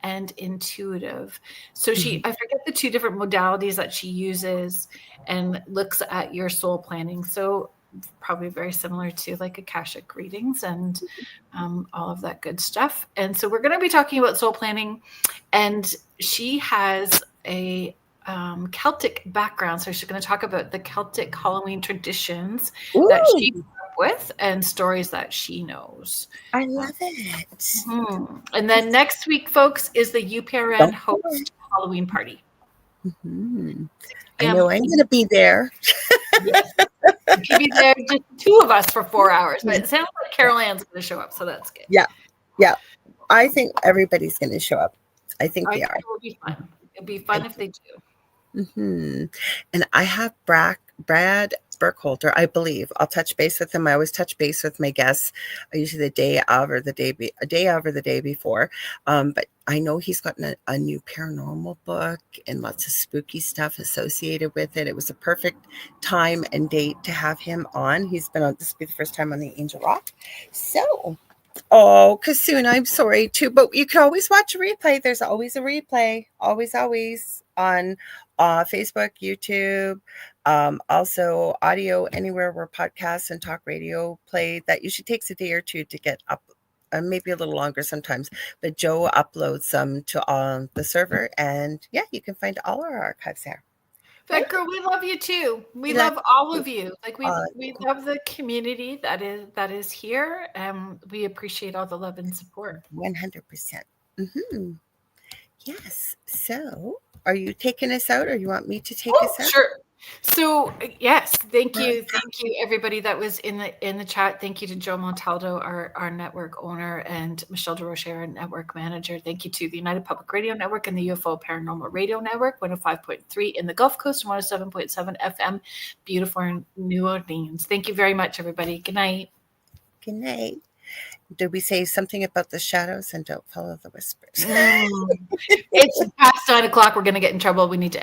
and intuitive. So I forget the two different modalities that she uses and looks at your soul planning. So probably very similar to like Akashic readings and all of that good stuff. And so we're going to be talking about soul planning, and she has a Celtic background. So she's going to talk about the Celtic Halloween traditions that she grew up with and stories that she knows. I love it. And then next week, folks, is the UPRN host Halloween party. I know I'm going to be there. Yes. You can be there, just two of us for 4 hours, but it sounds like Kerrilynn's going to show up, so that's good. Yeah. I think everybody's going to show up. I think they are. It will be fun. It'll be fun if they do. And I have Brad Burkholder, I believe. I'll touch base with him. I always touch base with my guests, usually the day of or the day before. But I know he's gotten a new paranormal book and lots of spooky stuff associated with it. It was a perfect time and date to have him on. He's been on, this will be the first time on the Angel Rock. So, Kassoon, I'm sorry too, but you can always watch a replay. There's always a replay, always on Facebook, YouTube, also audio anywhere where podcasts and talk radio play. That usually takes a day or two to get up, maybe a little longer sometimes, but Joe uploads them to the server, and yeah, you can find all our archives there. But girl, we love you too. We love all of you. Like we love the community that is here, and we appreciate all the love and support. 100%. Yes. So, are you taking us out, or you want me to take us out? Sure. So yes, thank you everybody that was in the chat. Thank you to Joe Montaldo, our network owner, and Michelle DeRoche, our network manager. Thank you to the United Public Radio Network and the UFO Paranormal Radio Network, 105.3 in the Gulf Coast, 107.7 FM, beautiful in New Orleans. Thank you very much, everybody. Good night. Good night. Did we say something about the shadows and don't follow the whispers? It's past 9 o'clock. We're going to get in trouble. We need to end.